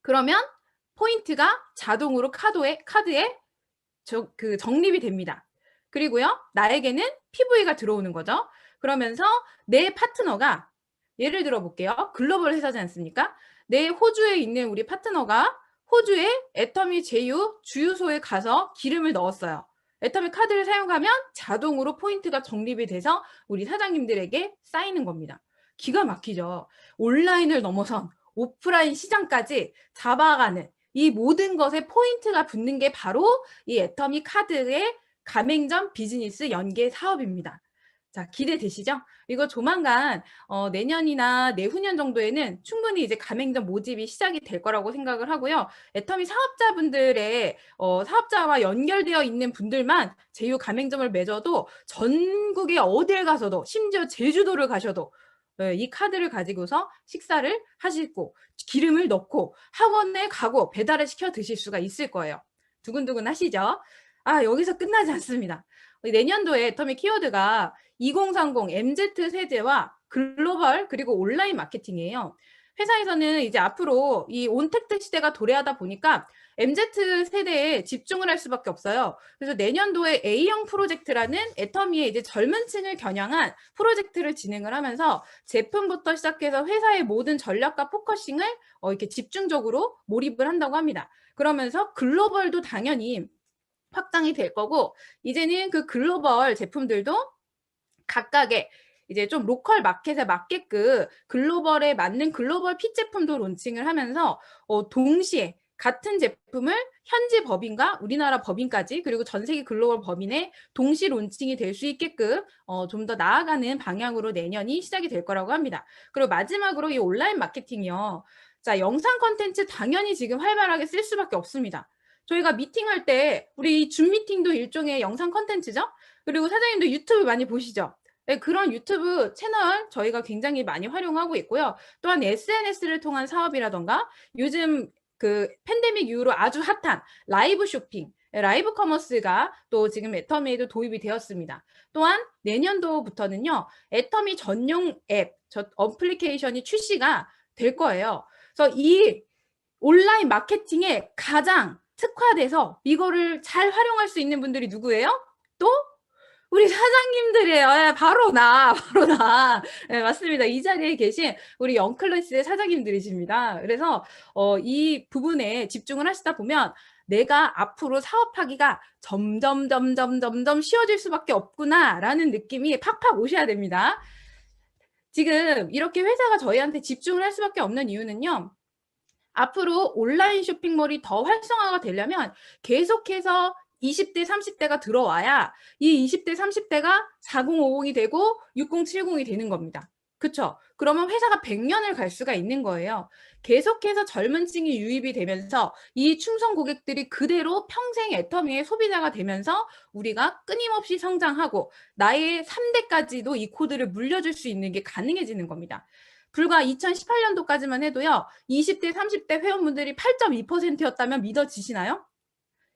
그러면 포인트가 자동으로 카드에 적립이 됩니다. 그리고요, 나에게는 PV가 들어오는 거죠. 그러면서 내 파트너가, 예를 들어 볼게요. 글로벌 회사지 않습니까? 내 호주에 있는 우리 파트너가 호주의 애터미 제휴 주유소에 가서 기름을 넣었어요. 애터미 카드를 사용하면 자동으로 포인트가 적립이 돼서 우리 사장님들에게 쌓이는 겁니다. 기가 막히죠. 온라인을 넘어선 오프라인 시장까지 잡아가는 이 모든 것에 포인트가 붙는 게 바로 이 애터미 카드의 가맹점 비즈니스 연계 사업입니다. 자, 기대되시죠? 이거 조만간 내년이나 내후년 정도에는 충분히 이제 가맹점 모집이 시작이 될 거라고 생각을 하고요. 애터미 사업자분들의 사업자와 연결되어 있는 분들만 제휴 가맹점을 맺어도 전국에 어딜 가서도, 심지어 제주도를 가셔도 이 카드를 가지고서 식사를 하시고 기름을 넣고 학원에 가고 배달을 시켜 드실 수가 있을 거예요. 두근두근 하시죠? 아, 여기서 끝나지 않습니다. 내년도에 애터미 키워드가 2030 MZ 세대와 글로벌 그리고 온라인 마케팅이에요. 회사에서는 이제 앞으로 이 온택트 시대가 도래하다 보니까 MZ 세대에 집중을 할 수밖에 없어요. 그래서 내년도에 A형 프로젝트라는 애터미의 이제 젊은 층을 겨냥한 프로젝트를 진행을 하면서 제품부터 시작해서 회사의 모든 전략과 포커싱을 이렇게 집중적으로 몰입을 한다고 합니다. 그러면서 글로벌도 당연히 확장이 될 거고, 이제는 그 글로벌 제품들도 각각의 이제 좀 로컬 마켓에 맞게끔 글로벌에 맞는 글로벌 핏 제품도 론칭을 하면서 동시에 같은 제품을 현지 법인과 우리나라 법인까지 그리고 전 세계 글로벌 법인에 동시 론칭이 될 수 있게끔 좀 더 나아가는 방향으로 내년이 시작이 될 거라고 합니다. 그리고 마지막으로 이 온라인 마케팅이요. 자, 영상 콘텐츠 당연히 지금 활발하게 쓸 수밖에 없습니다. 저희가 미팅할 때 우리 줌 미팅도 일종의 영상 콘텐츠죠. 그리고 사장님도 유튜브 많이 보시죠. 네, 그런 유튜브 채널 저희가 굉장히 많이 활용하고 있고요. 또한 SNS를 통한 사업이라던가 요즘 그 팬데믹 이후로 아주 핫한 라이브 쇼핑, 라이브 커머스가 또 지금 애터미에도 도입이 되었습니다. 또한 내년도부터는요, 애터미 전용 앱, 어플리케이션이 출시가 될 거예요. 그래서 이 온라인 마케팅에 가장 특화돼서 이거를 잘 활용할 수 있는 분들이 누구예요? 또 우리 사장님들이에요. 예, 바로 나. 예, 맞습니다. 이 자리에 계신 우리 영클래스의 사장님들이십니다. 그래서 이 부분에 집중을 하시다 보면 내가 앞으로 사업하기가 점점 쉬워질 수밖에 없구나라는 느낌이 팍팍 오셔야 됩니다. 지금 이렇게 회사가 저희한테 집중을 할 수밖에 없는 이유는요. 앞으로 온라인 쇼핑몰이 더 활성화가 되려면 계속해서 20대, 30대가 들어와야 이 20대, 30대가 4050이 되고 6070이 되는 겁니다. 그쵸? 그러면 회사가 100년을 갈 수가 있는 거예요. 계속해서 젊은 층이 유입이 되면서 이 충성 고객들이 그대로 평생 애터미의 소비자가 되면서 우리가 끊임없이 성장하고 나의 3대까지도 이 코드를 물려줄 수 있는 게 가능해지는 겁니다. 불과 2018년도까지만 해도요. 20대, 30대 회원분들이 8.2%였다면 믿어지시나요?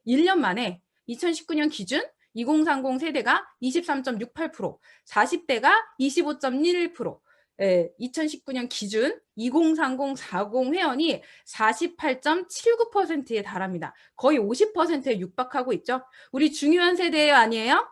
1년 만에 2019년 기준 2030 세대가 23.68%, 40대가 25.11%, 2019년 기준 2030, 40 회원이 48.79%에 달합니다. 거의 50%에 육박하고 있죠. 우리 중요한 세대예요, 아니에요?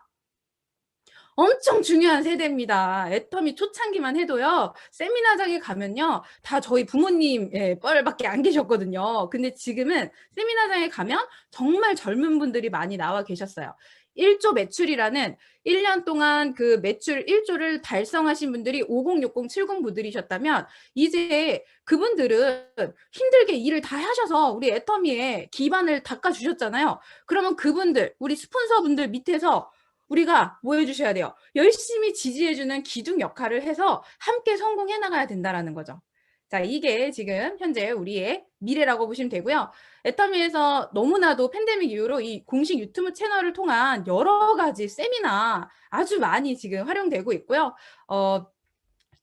엄청 중요한 세대입니다. 애터미 초창기만 해도요. 세미나장에 가면요. 다 저희 부모님 뻘밖에 안 계셨거든요. 근데 지금은 세미나장에 가면 정말 젊은 분들이 많이 나와 계셨어요. 1조 매출이라는 1년 동안 그 매출 1조를 달성하신 분들이 50, 60, 70 분들이셨다면 이제 그분들은 힘들게 일을 다 하셔서 우리 애터미에 기반을 닦아주셨잖아요. 그러면 그분들, 우리 스폰서분들 밑에서 우리가 뭐 해주셔야 돼요? 열심히 지지해주는 기둥 역할을 해서 함께 성공해 나가야 된다라는 거죠. 자, 이게 지금 현재 우리의 미래라고 보시면 되고요. 애터미에서 너무나도 팬데믹 이후로 이 공식 유튜브 채널을 통한 여러 가지 세미나 아주 많이 지금 활용되고 있고요.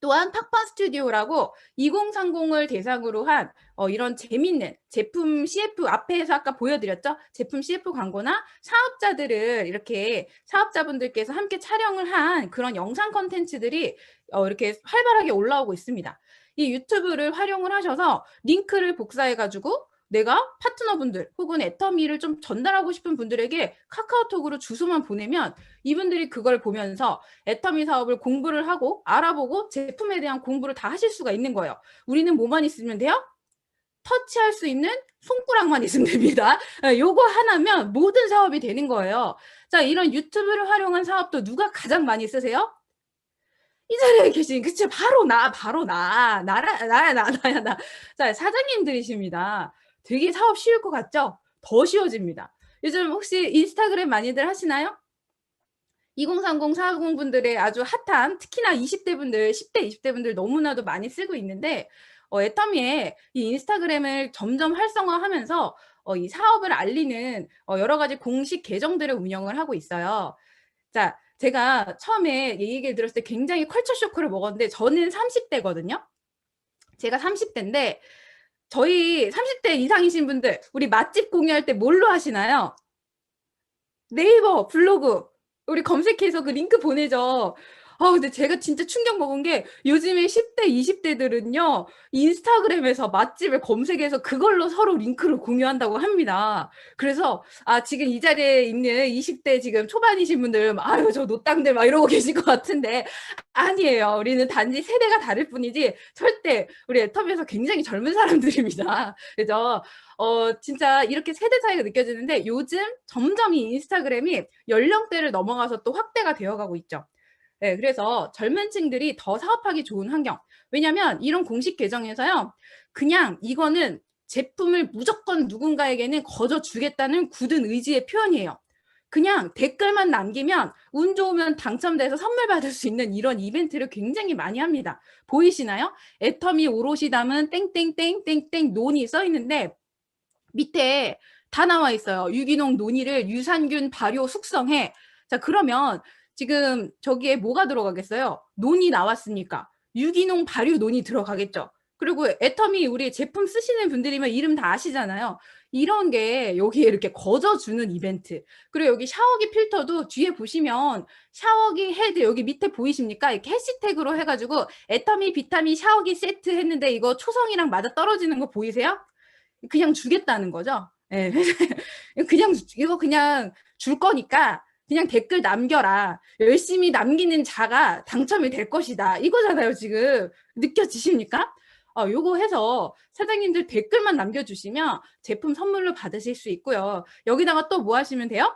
또한 팍파 스튜디오라고 2030을 대상으로 한 이런 재밌는 제품 CF 앞에서 아까 보여드렸죠? 제품 CF 광고나 사업자들을 이렇게 사업자분들께서 함께 촬영을 한 그런 영상 콘텐츠들이 이렇게 활발하게 올라오고 있습니다. 이 유튜브를 활용을 하셔서 링크를 복사해가지고 내가 파트너분들 혹은 애터미를 좀 전달하고 싶은 분들에게 카카오톡으로 주소만 보내면 이분들이 그걸 보면서 애터미 사업을 공부를 하고 알아보고 제품에 대한 공부를 다 하실 수가 있는 거예요. 우리는 뭐만 있으면 돼요? 터치할 수 있는 손가락만 있으면 됩니다. 요거 하나면 모든 사업이 되는 거예요. 자, 이런 유튜브를 활용한 사업도 누가 가장 많이 쓰세요? 이 자리에 계신 그치 바로 나야 나. 자, 사장님들이십니다. 되게 사업 쉬울 것 같죠? 더 쉬워집니다. 요즘 혹시 인스타그램 많이들 하시나요? 2030, 40 분들의 아주 핫한 특히나 20대 분들, 10대, 20대 분들 너무나도 많이 쓰고 있는데 애터미에 이 인스타그램을 점점 활성화하면서 이 사업을 알리는 여러 가지 공식 계정들을 운영을 하고 있어요. 자, 제가 처음에 이 얘기를 들었을 때 굉장히 컬처 쇼크를 먹었는데 저는 30대거든요. 제가 30대인데 저희 30대 이상이신 분들 우리 맛집 공유할 때 뭘로 하시나요? 네이버 블로그 우리 검색해서 그 링크 보내죠. 근데 제가 진짜 충격 먹은 게 요즘에 10대, 20대들은요, 인스타그램에서 맛집을 검색해서 그걸로 서로 링크를 공유한다고 합니다. 그래서, 지금 이 자리에 있는 20대 지금 초반이신 분들, 아유, 저 노땅들 막 이러고 계실 것 같은데, 아니에요. 우리는 단지 세대가 다를 뿐이지, 절대 우리 애터미에서 굉장히 젊은 사람들입니다. 그래서, 진짜 이렇게 세대 차이가 느껴지는데 요즘 점점 이 인스타그램이 연령대를 넘어가서 또 확대가 되어가고 있죠. 네, 그래서 젊은 층들이 더 사업하기 좋은 환경. 왜냐면 이런 공식 계정에서요, 그냥 이거는 제품을 무조건 누군가에게는 거저 주겠다는 굳은 의지의 표현이에요. 그냥 댓글만 남기면 운 좋으면 당첨돼서 선물 받을 수 있는 이런 이벤트를 굉장히 많이 합니다. 보이시나요? 애터미 오롯이 담은 땡땡땡땡땡 논이 써 있는데 밑에 다 나와 있어요. 유기농 논이를 유산균 발효 숙성해. 자, 그러면 지금 저기에 뭐가 들어가겠어요? 논이 나왔으니까 유기농 발효 논이 들어가겠죠. 그리고 애터미 우리 제품 쓰시는 분들이면 이름 다 아시잖아요. 이런 게 여기에 이렇게 거저주는 이벤트. 그리고 여기 샤워기 필터도 뒤에 보시면 샤워기 헤드 여기 밑에 보이십니까? 이렇게 해시태그로 해가지고 애터미 비타민 샤워기 세트 했는데 이거 초성이랑 맞아 떨어지는 거 보이세요? 그냥 주겠다는 거죠. 예. 그냥 이거 그냥 줄 거니까 그냥 댓글 남겨라. 열심히 남기는 자가 당첨이 될 것이다. 이거잖아요, 지금. 느껴지십니까? 요거 해서 사장님들 댓글만 남겨주시면 제품 선물로 받으실 수 있고요. 여기다가 또 뭐 하시면 돼요?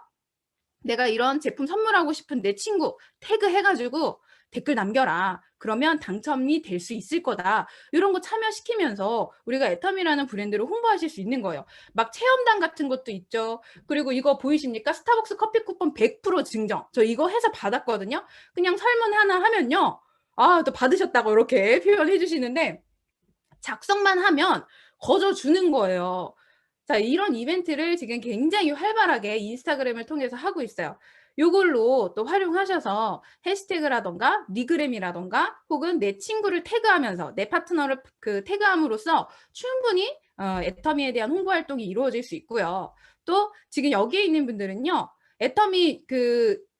내가 이런 제품 선물하고 싶은 내 친구 태그 해가지고 댓글 남겨라. 그러면 당첨이 될 수 있을 거다. 이런 거 참여시키면서 우리가 애텀이라는 브랜드를 홍보하실 수 있는 거예요. 막 체험단 같은 것도 있죠. 그리고 이거 보이십니까? 스타벅스 커피 쿠폰 100% 증정. 저 이거 해서 받았거든요. 그냥 설문 하나 하면요. 또 받으셨다고 이렇게 표현해 주시는데 작성만 하면 거저 주는 거예요. 자, 이런 이벤트를 지금 굉장히 활발하게 인스타그램을 통해서 하고 있어요. 요걸로 또 활용하셔서 해시태그라던가 리그램이라던가 혹은 내 친구를 태그하면서 내 파트너를 그 태그함으로써 충분히 애터미에 대한 홍보 활동이 이루어질 수 있고요. 또 지금 여기에 있는 분들은요.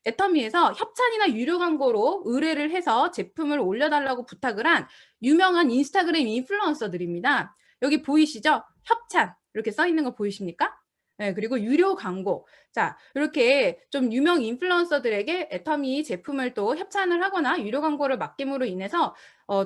애터미에서 협찬이나 유료 광고로 의뢰를 해서 제품을 올려달라고 부탁을 한 유명한 인스타그램 인플루언서들입니다. 여기 보이시죠? 협찬 이렇게 써 있는 거 보이십니까? 네, 그리고 유료 광고. 자, 이렇게 좀 유명 인플루언서들에게 애터미 제품을 또 협찬을 하거나 유료 광고를 맡김으로 인해서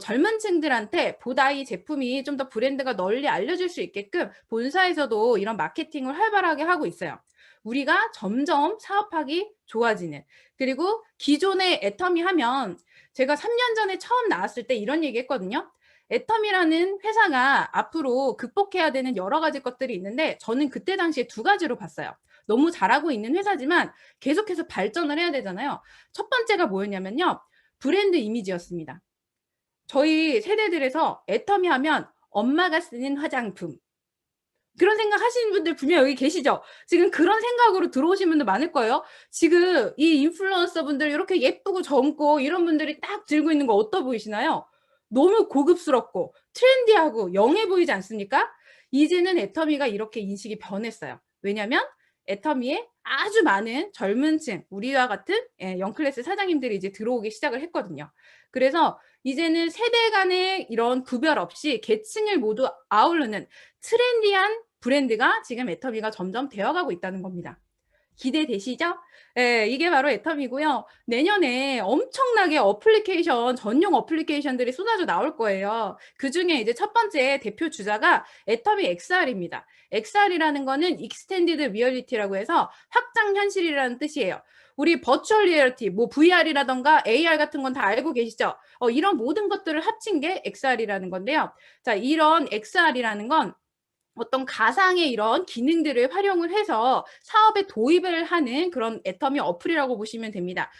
젊은 층들한테 보다 이 제품이 좀 더 브랜드가 널리 알려질 수 있게끔 본사에서도 이런 마케팅을 활발하게 하고 있어요. 우리가 점점 사업하기 좋아지는. 그리고 기존의 애터미 하면 제가 3년 전에 처음 나왔을 때 이런 얘기 했거든요. 애텀이라는 회사가 앞으로 극복해야 되는 여러 가지 것들이 있는데 저는 그때 당시에 두 가지로 봤어요. 너무 잘하고 있는 회사지만 계속해서 발전을 해야 되잖아요. 첫 번째가 뭐였냐면요. 브랜드 이미지였습니다. 저희 세대들에서 애터미 하면 엄마가 쓰는 화장품. 그런 생각 하시는 분들 분명 여기 계시죠? 지금 그런 생각으로 들어오신 분들 많을 거예요. 지금 이 인플루언서 분들 이렇게 예쁘고 젊고 이런 분들이 딱 들고 있는 거 어떠 보이시나요? 너무 고급스럽고 트렌디하고 영해 보이지 않습니까? 이제는 애터미가 이렇게 인식이 변했어요. 왜냐면 애터미에 아주 많은 젊은 층, 우리와 같은 0클래스 사장님들이 이제 들어오기 시작을 했거든요. 그래서 이제는 세대 간의 이런 구별 없이 계층을 모두 아우르는 트렌디한 브랜드가 지금 애터미가 점점 되어가고 있다는 겁니다. 기대되시죠? 예, 이게 바로 애터미고요. 내년에 엄청나게 어플리케이션, 전용 어플리케이션들이 쏟아져 나올 거예요. 그중에 이제 첫 번째 대표 주자가 애터미 XR입니다. XR이라는 거는 익스텐디드 리얼리티라고 해서 확장 현실이라는 뜻이에요. 우리 버추얼 리얼리티, 뭐 VR이라던가 AR 같은 건 다 알고 계시죠? 이런 모든 것들을 합친 게 XR이라는 건데요. 자, 이런 XR이라는 건 어떤 가상의 이런 기능들을 활용을 해서 사업에 도입을 하는 그런 애터미 어플이라고 보시면 됩니다.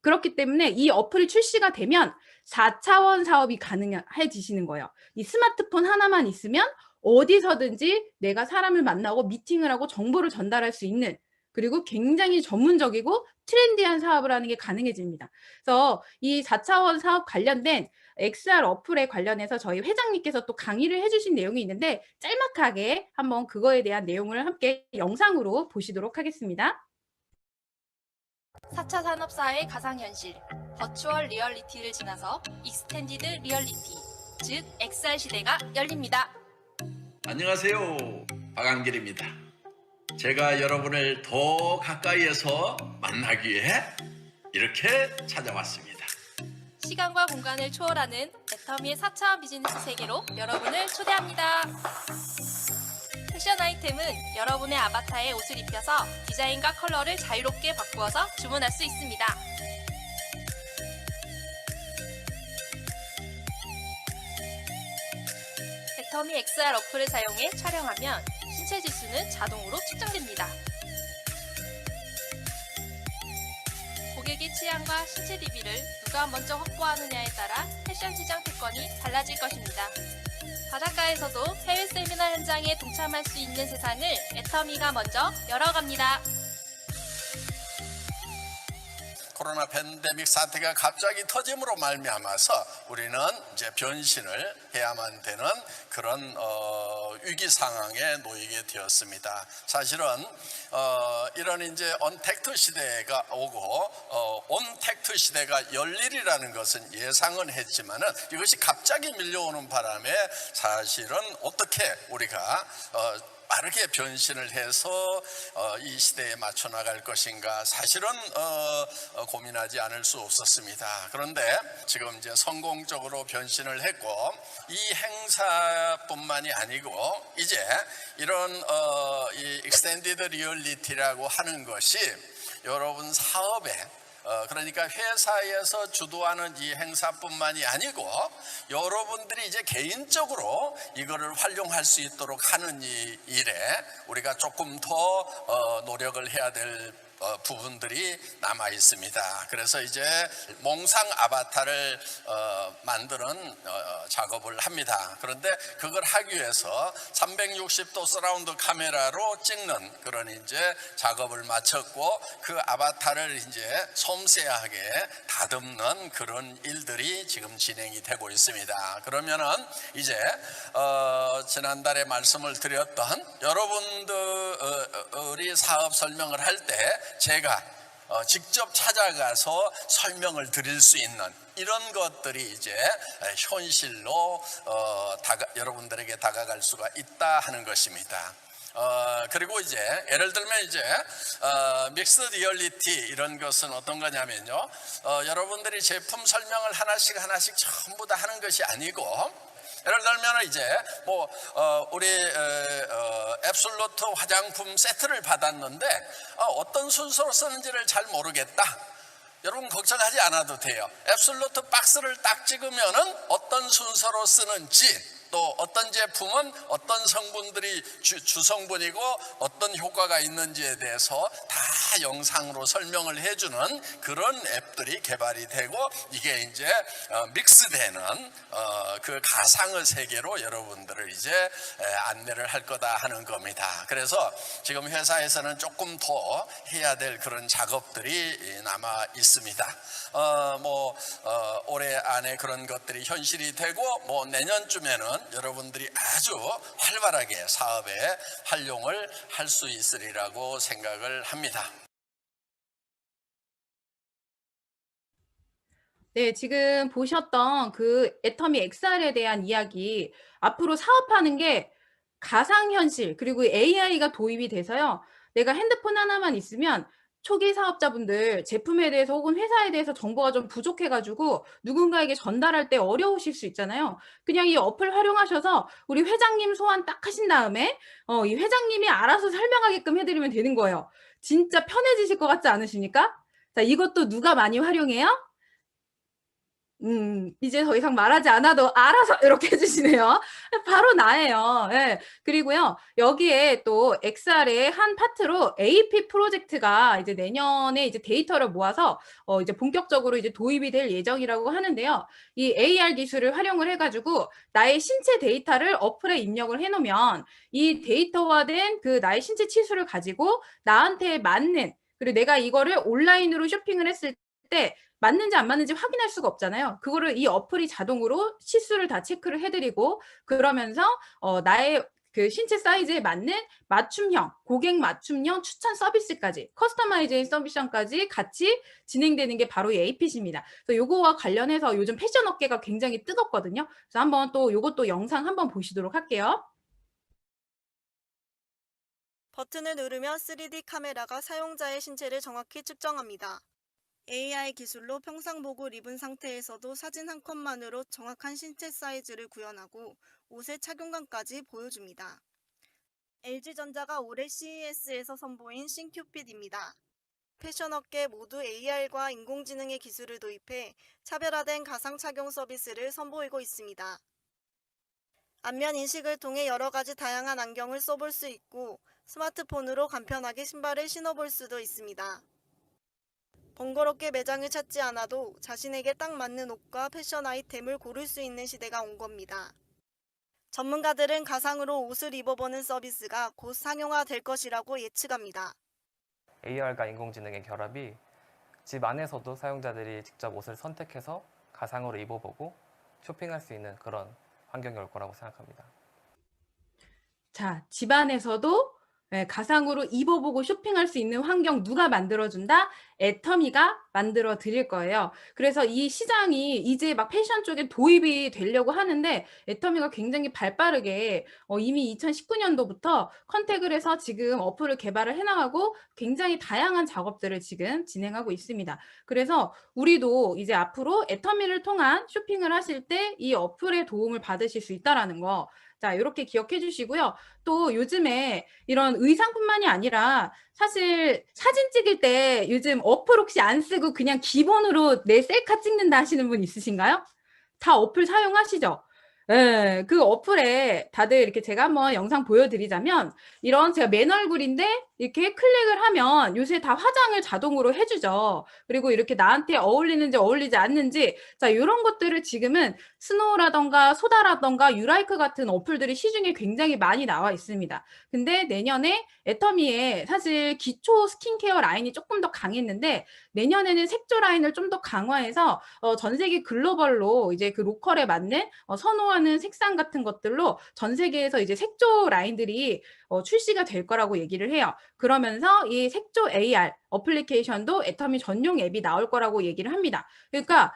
그렇기 때문에 이 어플이 출시가 되면 4차원 사업이 가능해지시는 거예요. 이 스마트폰 하나만 있으면 어디서든지 내가 사람을 만나고 미팅을 하고 정보를 전달할 수 있는, 그리고 굉장히 전문적이고 트렌디한 사업을 하는 게 가능해집니다. 그래서 이 4차원 사업 관련된 XR 어플에 관련해서 저희 회장님께서 또 강의를 해주신 내용이 있는데 짤막하게 한번 그거에 대한 내용을 함께 영상으로 보시도록 하겠습니다. 4차 산업사회의 가상현실, 버추얼 리얼리티를 지나서 익스텐디드 리얼리티, 즉 XR 시대가 열립니다. 안녕하세요. 박한길입니다. 제가 여러분을 더 가까이에서 만나기 위해 이렇게 찾아왔습니다. 시간과 공간을 초월하는 애터미의 4차원 비즈니스 세계로 여러분을 초대합니다. 패션 아이템은 여러분의 아바타에 옷을 입혀서 디자인과 컬러를 자유롭게 바꾸어서 주문할 수 있습니다. 애터미 XR 어플을 사용해 촬영하면 신체 지수는 자동으로 측정됩니다. 고객의 취향과 신체 DB를 누가 먼저 확보하느냐에 따라 패션 시장 패권이 달라질 것입니다. 바닷가에서도 해외 세미나 현장에 동참할 수 있는 세상을 애터미가 먼저 열어갑니다. 코로나 팬데믹 사태가 갑자기 터짐으로 말미암아서 우리는 이제 변신을 해야만 되는 그런 위기 상황에 놓이게 되었습니다. 사실은 이런 이제 언택트 시대가 오고 온택트 시대가 열리리라는 것은 예상은 했지만은 이것이 갑자기 밀려오는 바람에 사실은 어떻게 우리가 빠르게 변신을 해서 이 시대에 맞춰 나갈 것인가 사실은 고민하지 않을 수 없었습니다. 그런데 지금 이제 성공적으로 변신을 했고 이 행사뿐만이 아니고 이제 이런 이 익스텐디드 리얼리티라고 하는 것이 여러분 사업에 그러니까 회사에서 주도하는 이 행사뿐만이 아니고 여러분들이 이제 개인적으로 이거를 활용할 수 있도록 하는 이 일에 우리가 조금 더 노력을 해야 될 부분들이 남아 있습니다. 그래서 이제 몽상 아바타를 만드는 작업을 합니다. 그런데 그걸 하기 위해서 360도 서라운드 카메라로 찍는 그런 이제 작업을 마쳤고 그 아바타를 이제 섬세하게 다듬는 그런 일들이 지금 진행이 되고 있습니다. 그러면은 이제 지난달에 말씀을 드렸던 여러분들이 사업 설명을 할 때 제가 직접 찾아가서 설명을 드릴 수 있는 이런 것들이 이제 현실로 여러분들에게 다가갈 수가 있다 하는 것입니다. 그리고 이제 예를 들면 이제 믹스 리얼리티 이런 것은 어떤 거냐면요, 여러분들이 제품 설명을 하나씩 전부 다 하는 것이 아니고 예를 들면 이제 우리 앱솔루트 화장품 세트를 받았는데 어떤 순서로 쓰는지를 잘 모르겠다. 여러분 걱정하지 않아도 돼요. 앱솔루트 박스를 딱 찍으면은 어떤 순서로 쓰는지 또 어떤 제품은 어떤 성분들이 주성분이고 어떤 효과가 있는지에 대해서 다 영상으로 설명을 해주는 그런 앱들이 개발이 되고 이게 이제 믹스되는 그 가상의 세계로 여러분들을 이제 안내를 할 거다 하는 겁니다. 그래서 지금 회사에서는 조금 더 해야 될 그런 작업들이 남아 있습니다. 올해 안에 그런 것들이 현실이 되고 내년쯤에는 여러분들이 아주 활발하게 사업에 활용을 할 수 있으리라고 생각을 합니다. 네, 지금 보셨던 그 애터미 XR에 대한 이야기, 앞으로 사업하는 게 가상현실 그리고 AI가 도입이 돼서요. 내가 핸드폰 하나만 있으면 초기 사업자분들 제품에 대해서 혹은 회사에 대해서 정보가 좀 부족해가지고 누군가에게 전달할 때 어려우실 수 있잖아요. 그냥 이 어플 활용하셔서 우리 회장님 소환 딱 하신 다음에 이 회장님이 알아서 설명하게끔 해드리면 되는 거예요. 진짜 편해지실 것 같지 않으십니까? 자, 이것도 누가 많이 활용해요? 이제 더 이상 말하지 않아도 알아서 이렇게 해주시네요. 바로 나예요. 예. 그리고요, 여기에 또 XR의 한 파트로 AP 프로젝트가 이제 내년에 이제 데이터를 모아서 이제 본격적으로 이제 도입이 될 예정이라고 하는데요. 이 AR 기술을 활용을 해가지고 나의 신체 데이터를 어플에 입력을 해놓으면 이 데이터화된 그 나의 신체 치수를 가지고 나한테 맞는, 그리고 내가 이거를 온라인으로 쇼핑을 했을 때 맞는지 안 맞는지 확인할 수가 없잖아요. 그거를 이 어플이 자동으로 치수를 다 체크를 해드리고, 그러면서 나의 그 신체 사이즈에 맞는 맞춤형, 고객 맞춤형 추천 서비스까지, 커스터마이징 서비스까지 같이 진행되는 게 바로 이 APC입니다. 그래서 요거와 관련해서 요즘 패션 업계가 굉장히 뜨겁거든요. 그래서 한번 또 요것도 영상 한번 보시도록 할게요. 버튼을 누르면 3D 카메라가 사용자의 신체를 정확히 측정합니다. AI 기술로 평상복을 입은 상태에서도 사진 한 컷만으로 정확한 신체 사이즈를 구현하고 옷의 착용감까지 보여줍니다. LG전자가 올해 CES에서 선보인 신큐핏입니다. 패션업계 모두 AR과 인공지능의 기술을 도입해 차별화된 가상 착용 서비스를 선보이고 있습니다. 안면 인식을 통해 여러 가지 다양한 안경을 써볼 수 있고 스마트폰으로 간편하게 신발을 신어볼 수도 있습니다. 번거롭게 매장을 찾지 않아도 자신에게 딱 맞는 옷과 패션 아이템을 고를 수 있는 시대가 온 겁니다. 전문가들은 가상으로 옷을 입어보는 서비스가 곧 상용화될 것이라고 예측합니다. AR과 인공지능의 결합이 집 안에서도 사용자들이 직접 옷을 선택해서 가상으로 입어보고 쇼핑할 수 있는 그런 환경이 올 거라고 생각합니다. 자, 집안에서도 가상으로 입어보고 쇼핑할 수 있는 환경 누가 만들어준다? 애터미가 만들어 드릴 거예요. 그래서 이 시장이 이제 막 패션 쪽에 도입이 되려고 하는데 애터미가 굉장히 발빠르게 이미 2019년도부터 컨택을 해서 지금 어플을 개발을 해나가고 굉장히 다양한 작업들을 지금 진행하고 있습니다. 그래서 우리도 이제 앞으로 애터미를 통한 쇼핑을 하실 때 이 어플의 도움을 받으실 수 있다라는 거, 자, 이렇게 기억해 주시고요. 또 요즘에 이런 의상뿐만이 아니라 사실 사진 찍을 때 요즘 어플 혹시 안 쓰고 그냥 기본으로 내 셀카 찍는다 하시는 분 있으신가요? 다 어플 사용하시죠? 예, 그 어플에 다들 이렇게 제가 한번 영상 보여드리자면 이런 제가 맨 얼굴인데 이렇게 클릭을 하면 요새 다 화장을 자동으로 해주죠. 그리고 이렇게 나한테 어울리는지 어울리지 않는지, 자, 이런 것들을 지금은 스노우라던가 소다라던가 유라이크 같은 어플들이 시중에 굉장히 많이 나와 있습니다. 근데 내년에 애터미에 사실 기초 스킨케어 라인이 조금 더 강했는데 내년에는 색조 라인을 좀 더 강화해서 전 세계 글로벌로 이제 그 로컬에 맞는 선호하는 색상 같은 것들로 전 세계에서 이제 색조 라인들이 출시가 될 거라고 얘기를 해요. 그러면서 이 색조 AR 어플리케이션도 애터미 전용 앱이 나올 거라고 얘기를 합니다. 그러니까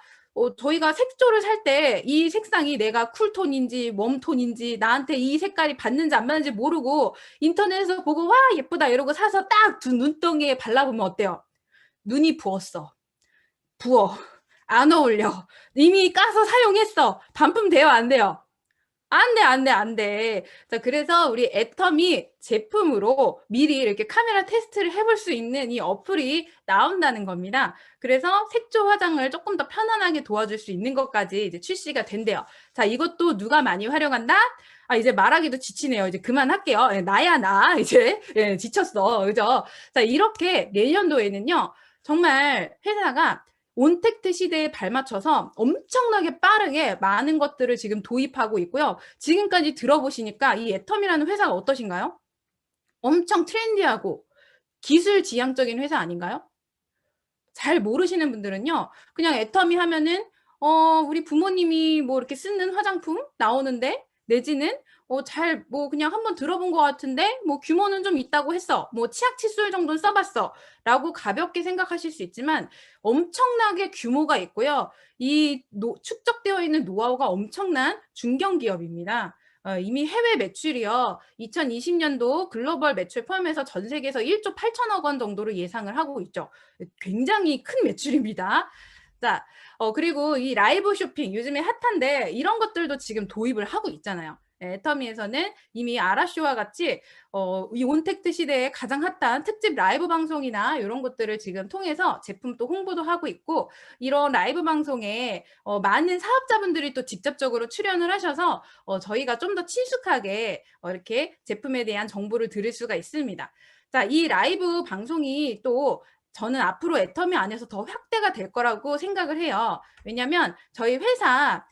저희가 색조를 살 때 이 색상이 내가 쿨톤인지 웜톤인지 나한테 이 색깔이 받는지 안 받는지 모르고 인터넷에서 보고 와 예쁘다 이러고 사서 딱 두 눈덩이에 발라보면 어때요? 눈이 부었어. 부어. 안 어울려. 이미 까서 사용했어. 반품돼요, 안 돼요? 안 돼, 안 돼, 안 돼. 자, 그래서 우리 애터미 제품으로 미리 이렇게 카메라 테스트를 해볼 수 있는 이 어플이 나온다는 겁니다. 그래서 색조 화장을 조금 더 편안하게 도와줄 수 있는 것까지 이제 출시가 된대요. 자, 이것도 누가 많이 활용한다? 아, 이제 말하기도 지치네요. 이제 그만할게요. 예, 나야, 나. 이제, 예, 지쳤어. 그죠? 자, 이렇게 내년도에는요, 정말 회사가 온택트 시대에 발맞춰서 엄청나게 빠르게 많은 것들을 지금 도입하고 있고요. 지금까지 들어보시니까 이 애텀이라는 회사가 어떠신가요? 엄청 트렌디하고 기술 지향적인 회사 아닌가요? 잘 모르시는 분들은요, 그냥 애터미 하면은, 우리 부모님이 뭐 이렇게 쓰는 화장품 나오는데, 내지는, 그냥 한번 들어본 것 같은데, 뭐 규모는 좀 있다고 했어. 뭐 치약 칫솔 정도는 써봤어. 라고 가볍게 생각하실 수 있지만, 엄청나게 규모가 있고요. 축적되어 있는 노하우가 엄청난 중견기업입니다. 이미 해외 매출이요. 2020년도 글로벌 매출 포함해서 전 세계에서 1조 8천억 원 정도로 예상을 하고 있죠. 굉장히 큰 매출입니다. 자, 그리고 이 라이브 쇼핑 요즘에 핫한데 이런 것들도 지금 도입을 하고 있잖아요. 애터미에서는 이미 아라쇼와 같이 이 온택트 시대에 가장 핫한 특집 라이브 방송이나 이런 것들을 지금 통해서 제품도 홍보도 하고 있고, 이런 라이브 방송에 많은 사업자분들이 또 직접적으로 출연을 하셔서 저희가 좀 더 친숙하게 이렇게 제품에 대한 정보를 들을 수가 있습니다. 자, 이 라이브 방송이 또 저는 앞으로 애터미 안에서 더 확대가 될 거라고 생각을 해요. 왜냐하면 저희 회사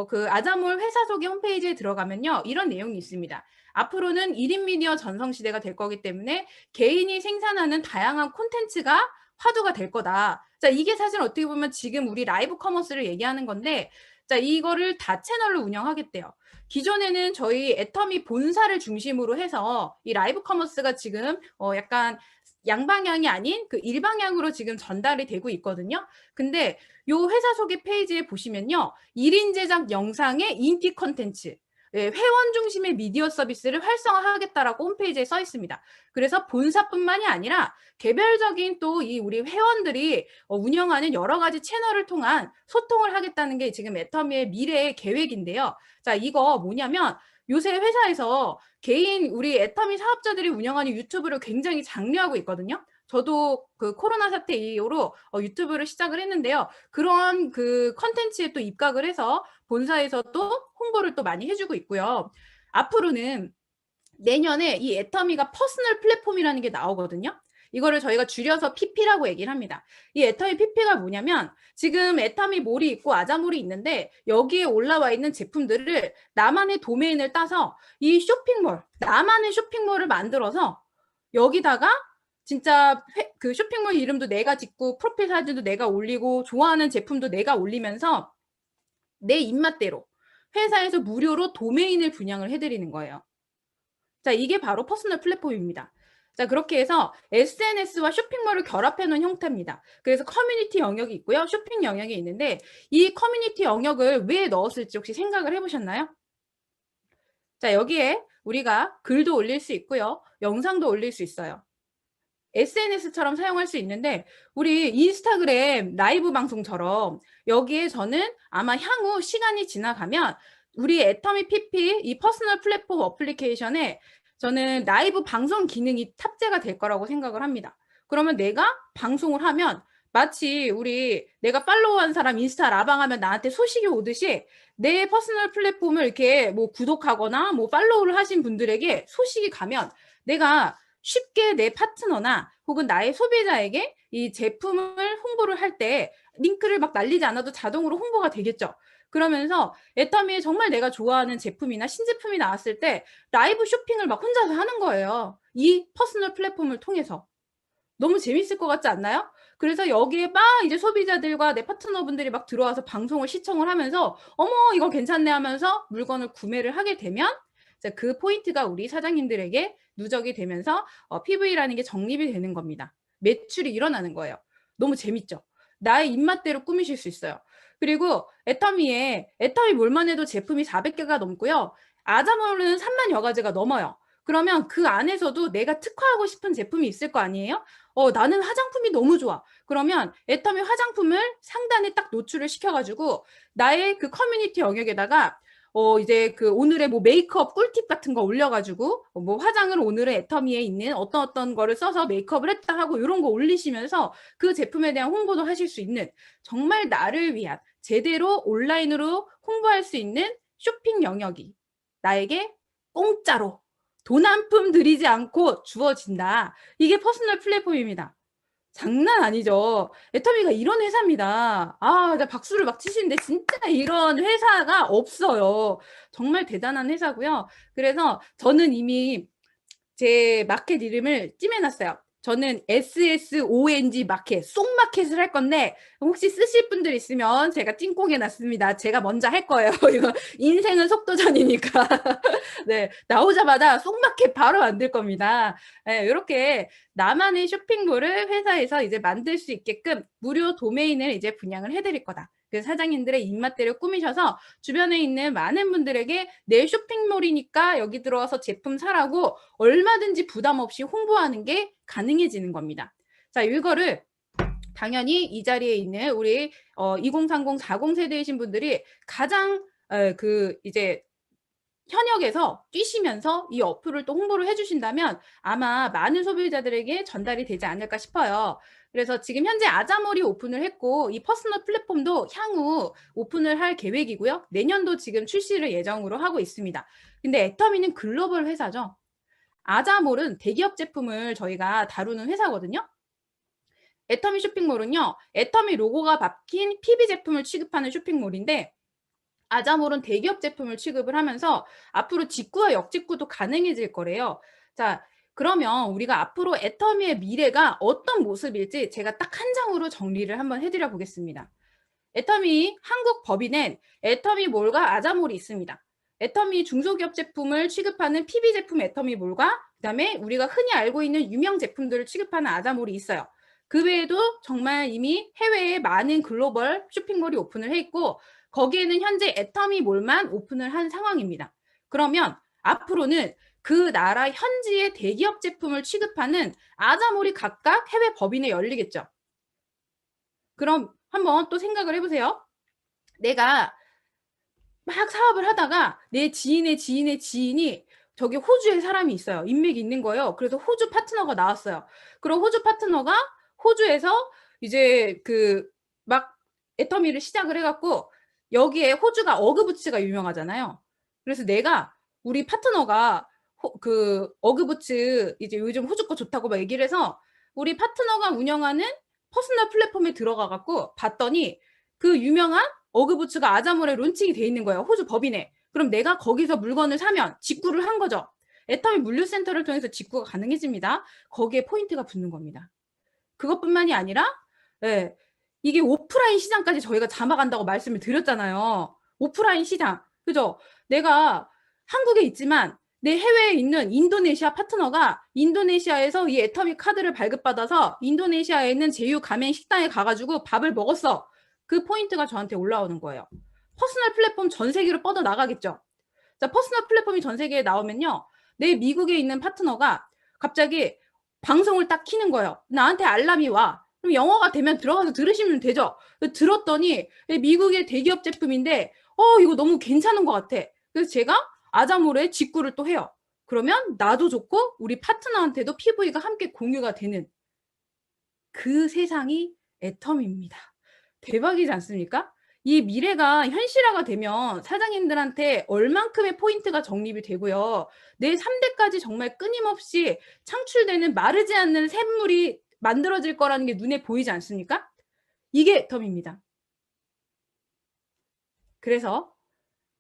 그 아자몰 회사 소개 홈페이지에 들어가면요, 이런 내용이 있습니다. 앞으로는 1인 미디어 전성시대가 될 거기 때문에 개인이 생산하는 다양한 콘텐츠가 화두가 될 거다. 자, 이게 사실 어떻게 보면 지금 우리 라이브 커머스를 얘기하는 건데, 자, 이거를 다 채널로 운영하겠대요. 기존에는 저희 애터미 본사를 중심으로 해서 이 라이브 커머스가 지금 약간 양방향이 아닌 그 일방향으로 지금 전달이 되고 있거든요. 근데 요 회사 소개 페이지에 보시면요, 1인 제작 영상의 인기 콘텐츠, 회원 중심의 미디어 서비스를 활성화하겠다라고 홈페이지에 써 있습니다. 그래서 본사뿐만이 아니라 개별적인 또 이 우리 회원들이 운영하는 여러 가지 채널을 통한 소통을 하겠다는 게 지금 애터미의 미래의 계획인데요. 자, 이거 뭐냐면 요새 회사에서 개인 우리 애터미 사업자들이 운영하는 유튜브를 굉장히 장려하고 있거든요. 저도 그 코로나 사태 이후로 유튜브를 시작을 했는데요. 그런 그 컨텐츠에 또 입각을 해서 본사에서 또 홍보를 또 많이 해주고 있고요. 앞으로는 내년에 이 애터미가 퍼스널 플랫폼이라는 게 나오거든요. 이거를 저희가 줄여서 PP라고 얘기를 합니다. 이 애터미 PP가 뭐냐면 지금 애터미 몰이 있고 아자몰이 있는데 여기에 올라와 있는 제품들을 나만의 도메인을 따서 이 쇼핑몰, 나만의 쇼핑몰을 만들어서 여기다가 진짜 그 쇼핑몰 이름도 내가 짓고 프로필 사진도 내가 올리고 좋아하는 제품도 내가 올리면서 내 입맛대로 회사에서 무료로 도메인을 분양을 해드리는 거예요. 자, 이게 바로 퍼스널 플랫폼입니다. 자, 그렇게 해서 SNS와 쇼핑몰을 결합해 놓은 형태입니다. 그래서 커뮤니티 영역이 있고요. 쇼핑 영역이 있는데 이 커뮤니티 영역을 왜 넣었을지 혹시 생각을 해보셨나요? 자, 여기에 우리가 글도 올릴 수 있고요. 영상도 올릴 수 있어요. SNS처럼 사용할 수 있는데 우리 인스타그램 라이브 방송처럼 여기에 저는 아마 향후 시간이 지나가면 우리 애터미 PP 이 퍼스널 플랫폼 어플리케이션에 저는 라이브 방송 기능이 탑재가 될 거라고 생각을 합니다. 그러면 내가 방송을 하면 마치 내가 팔로우한 사람 인스타 라방하면 나한테 소식이 오듯이 내 퍼스널 플랫폼을 이렇게 뭐 구독하거나 뭐 팔로우를 하신 분들에게 소식이 가면 내가 쉽게 내 파트너나 혹은 나의 소비자에게 이 제품을 홍보를 할 때 링크를 막 날리지 않아도 자동으로 홍보가 되겠죠. 그러면서 애터미에 정말 내가 좋아하는 제품이나 신제품이 나왔을 때 라이브 쇼핑을 막 혼자서 하는 거예요. 이 퍼스널 플랫폼을 통해서. 너무 재밌을 것 같지 않나요? 그래서 여기에 막 이제 소비자들과 내 파트너분들이 막 들어와서 방송을 시청을 하면서 어머 이거 괜찮네 하면서 물건을 구매를 하게 되면 그 포인트가 우리 사장님들에게 누적이 되면서 PV라는 게 적립이 되는 겁니다. 매출이 일어나는 거예요. 너무 재밌죠? 나의 입맛대로 꾸미실 수 있어요. 그리고 애터미 몰만 해도 제품이 400개가 넘고요. 아자몰은 3만여 가지가 넘어요. 그러면 그 안에서도 내가 특화하고 싶은 제품이 있을 거 아니에요? 나는 화장품이 너무 좋아. 그러면 애터미 화장품을 상단에 딱 노출을 시켜가지고 나의 그 커뮤니티 영역에다가 이제 그 오늘의 뭐 메이크업 꿀팁 같은 거 올려가지고 뭐 화장을 오늘은 애터미에 있는 어떤 거를 써서 메이크업을 했다 하고 이런 거 올리시면서 그 제품에 대한 홍보도 하실 수 있는 정말 나를 위한 제대로 온라인으로 홍보할 수 있는 쇼핑 영역이 나에게 공짜로 돈 한 푼 들이지 않고 주어진다. 이게 퍼스널 플랫폼입니다. 장난 아니죠. 애터미가 이런 회사입니다. 나 박수를 막 치시는데 진짜 이런 회사가 없어요. 정말 대단한 회사고요. 그래서 저는 이미 제 마켓 이름을 찜해놨어요. 저는 SSONG 마켓, 쏙마켓을 할 건데 혹시 쓰실 분들 있으면 제가 찜꽁해놨습니다. 제가 먼저 할 거예요. 이거 인생은 속도전이니까. 네, 나오자마자 쏙마켓 바로 만들 겁니다. 네, 이렇게 나만의 쇼핑몰을 회사에서 이제 만들 수 있게끔 무료 도메인을 이제 분양을 해드릴 거다. 그 사장님들의 입맛대로 꾸미셔서 주변에 있는 많은 분들에게 내 쇼핑몰이니까 여기 들어와서 제품 사라고 얼마든지 부담 없이 홍보하는 게 가능해지는 겁니다. 자, 이거를 당연히 이 자리에 있는 우리 2030, 40 세대이신 분들이 가장 이제 현역에서 뛰시면서 이 어플을 또 홍보를 해주신다면 아마 많은 소비자들에게 전달이 되지 않을까 싶어요. 그래서 지금 현재 아자몰이 오픈을 했고 이 퍼스널 플랫폼도 향후 오픈을 할 계획이고요. 내년도 지금 출시를 예정으로 하고 있습니다. 근데 애터미는 글로벌 회사죠. 아자몰은 대기업 제품을 저희가 다루는 회사거든요. 애터미 쇼핑몰은요. 애터미 로고가 박힌 PB 제품을 취급하는 쇼핑몰인데 아자몰은 대기업 제품을 취급을 하면서 앞으로 직구와 역직구도 가능해질 거래요. 자, 그러면 우리가 앞으로 애터미의 미래가 어떤 모습일지 제가 딱 한 장으로 정리를 한번 해드려 보겠습니다. 애터미 한국 법인엔 애터미몰과 아자몰이 있습니다. 애터미 중소기업 제품을 취급하는 PB 제품 애터미몰과 그다음에 우리가 흔히 알고 있는 유명 제품들을 취급하는 아자몰이 있어요. 그 외에도 정말 이미 해외에 많은 글로벌 쇼핑몰이 오픈을 해 있고 거기에는 현재 애터미몰만 오픈을 한 상황입니다. 그러면 앞으로는 그 나라 현지의 대기업 제품을 취급하는 아자몰이 각각 해외 법인에 열리겠죠. 그럼 한번 또 생각을 해보세요. 내가 막 사업을 하다가 내 지인의 지인이 저기 호주에 사람이 있어요. 인맥이 있는 거예요. 그래서 호주 파트너가 나왔어요. 그럼 호주 파트너가 호주에서 이제 막 애터미를 시작을 해갖고 여기에 호주가 어그부츠가 유명하잖아요. 그래서 우리 파트너가 어그부츠 이제 요즘 호주 거 좋다고 막 얘기를 해서 우리 파트너가 운영하는 퍼스널 플랫폼에 들어가갖고 봤더니 그 유명한 어그부츠가 아자몰에 론칭이 돼 있는 거예요. 호주 법인에. 그럼 내가 거기서 물건을 사면 직구를 한 거죠. 애터미 물류센터를 통해서 직구가 가능해집니다. 거기에 포인트가 붙는 겁니다. 그것뿐만이 아니라 이게 오프라인 시장까지 저희가 잡아간다고 말씀을 드렸잖아요. 오프라인 시장. 그죠? 내가 한국에 있지만 내 해외에 있는 인도네시아 파트너가 인도네시아에서 이 애터미 카드를 발급받아서 인도네시아에 있는 제휴 가맹 식당에 가가지고 밥을 먹었어. 그 포인트가 저한테 올라오는 거예요. 퍼스널 플랫폼 전 세계로 뻗어나가겠죠. 자, 퍼스널 플랫폼이 전 세계에 나오면요. 내 미국에 있는 파트너가 갑자기 방송을 딱 키는 거예요. 나한테 알람이 와. 그럼 영어가 되면 들어가서 들으시면 되죠. 들었더니 미국의 대기업 제품인데 이거 너무 괜찮은 것 같아. 그래서 제가 아자몰에 직구를 또 해요. 그러면 나도 좋고 우리 파트너한테도 PV가 함께 공유가 되는 그 세상이 애터미입니다. 대박이지 않습니까? 이 미래가 현실화가 되면 사장님들한테 얼만큼의 포인트가 적립이 되고요. 내 3대까지 정말 끊임없이 창출되는 마르지 않는 샘물이 만들어질 거라는 게 눈에 보이지 않습니까? 이게 애터미입니다. 그래서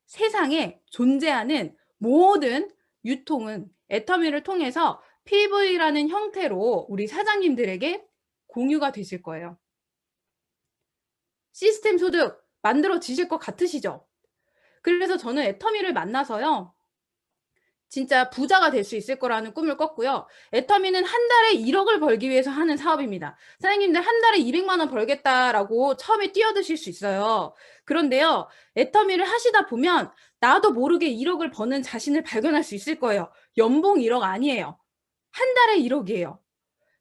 세상에 존재하는 모든 유통은 애터미를 통해서 PV라는 형태로 우리 사장님들에게 공유가 되실 거예요. 시스템 소득 만들어지실 것 같으시죠? 그래서 저는 애터미를 만나서요. 진짜 부자가 될 수 있을 거라는 꿈을 꿨고요. 애터미는 한 달에 1억을 벌기 위해서 하는 사업입니다. 사장님들 한 달에 200만 원 벌겠다라고 처음에 뛰어드실 수 있어요. 그런데요. 애터미를 하시다 보면 나도 모르게 1억을 버는 자신을 발견할 수 있을 거예요. 연봉 1억 아니에요. 한 달에 1억이에요.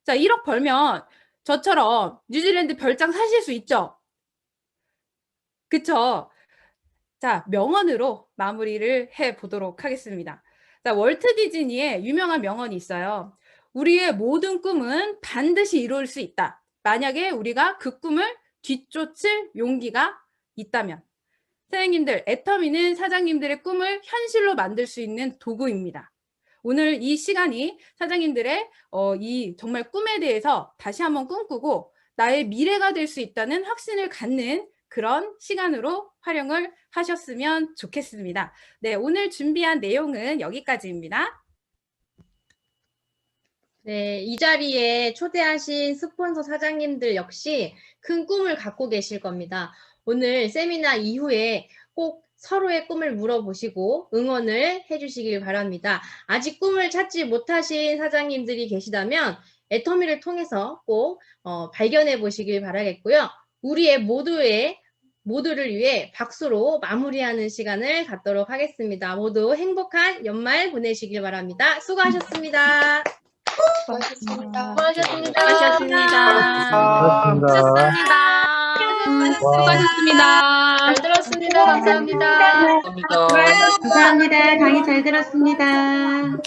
자, 1억 벌면 저처럼 뉴질랜드 별장 사실 수 있죠? 그쵸? 자, 명언으로 마무리를 해 보도록 하겠습니다. 자, 월트 디즈니의 유명한 명언이 있어요. 우리의 모든 꿈은 반드시 이룰 수 있다. 만약에 우리가 그 꿈을 뒤쫓을 용기가 있다면. 사장님들, 애터미는 사장님들의 꿈을 현실로 만들 수 있는 도구입니다. 오늘 이 시간이 사장님들의 이 정말 꿈에 대해서 다시 한번 꿈꾸고 나의 미래가 될 수 있다는 확신을 갖는 그런 시간으로 활용을 하셨으면 좋겠습니다. 네, 오늘 준비한 내용은 여기까지입니다. 네, 이 자리에 초대하신 스폰서 사장님들 역시 큰 꿈을 갖고 계실 겁니다. 오늘 세미나 이후에 꼭 서로의 꿈을 물어보시고 응원을 해주시길 바랍니다. 아직 꿈을 찾지 못하신 사장님들이 계시다면 애터미를 통해서 꼭 발견해 보시길 바라겠고요. 우리의 모두를 위해 박수로 마무리하는 시간을 갖도록 하겠습니다. 모두 행복한 연말 보내시길 바랍니다. 수고하셨습니다. 수고하셨습니다. 수고하셨습니다. 수고하셨습니다. 잘 들었습니다. 감사합니다. 감사합니다. 강의 잘 들었습니다.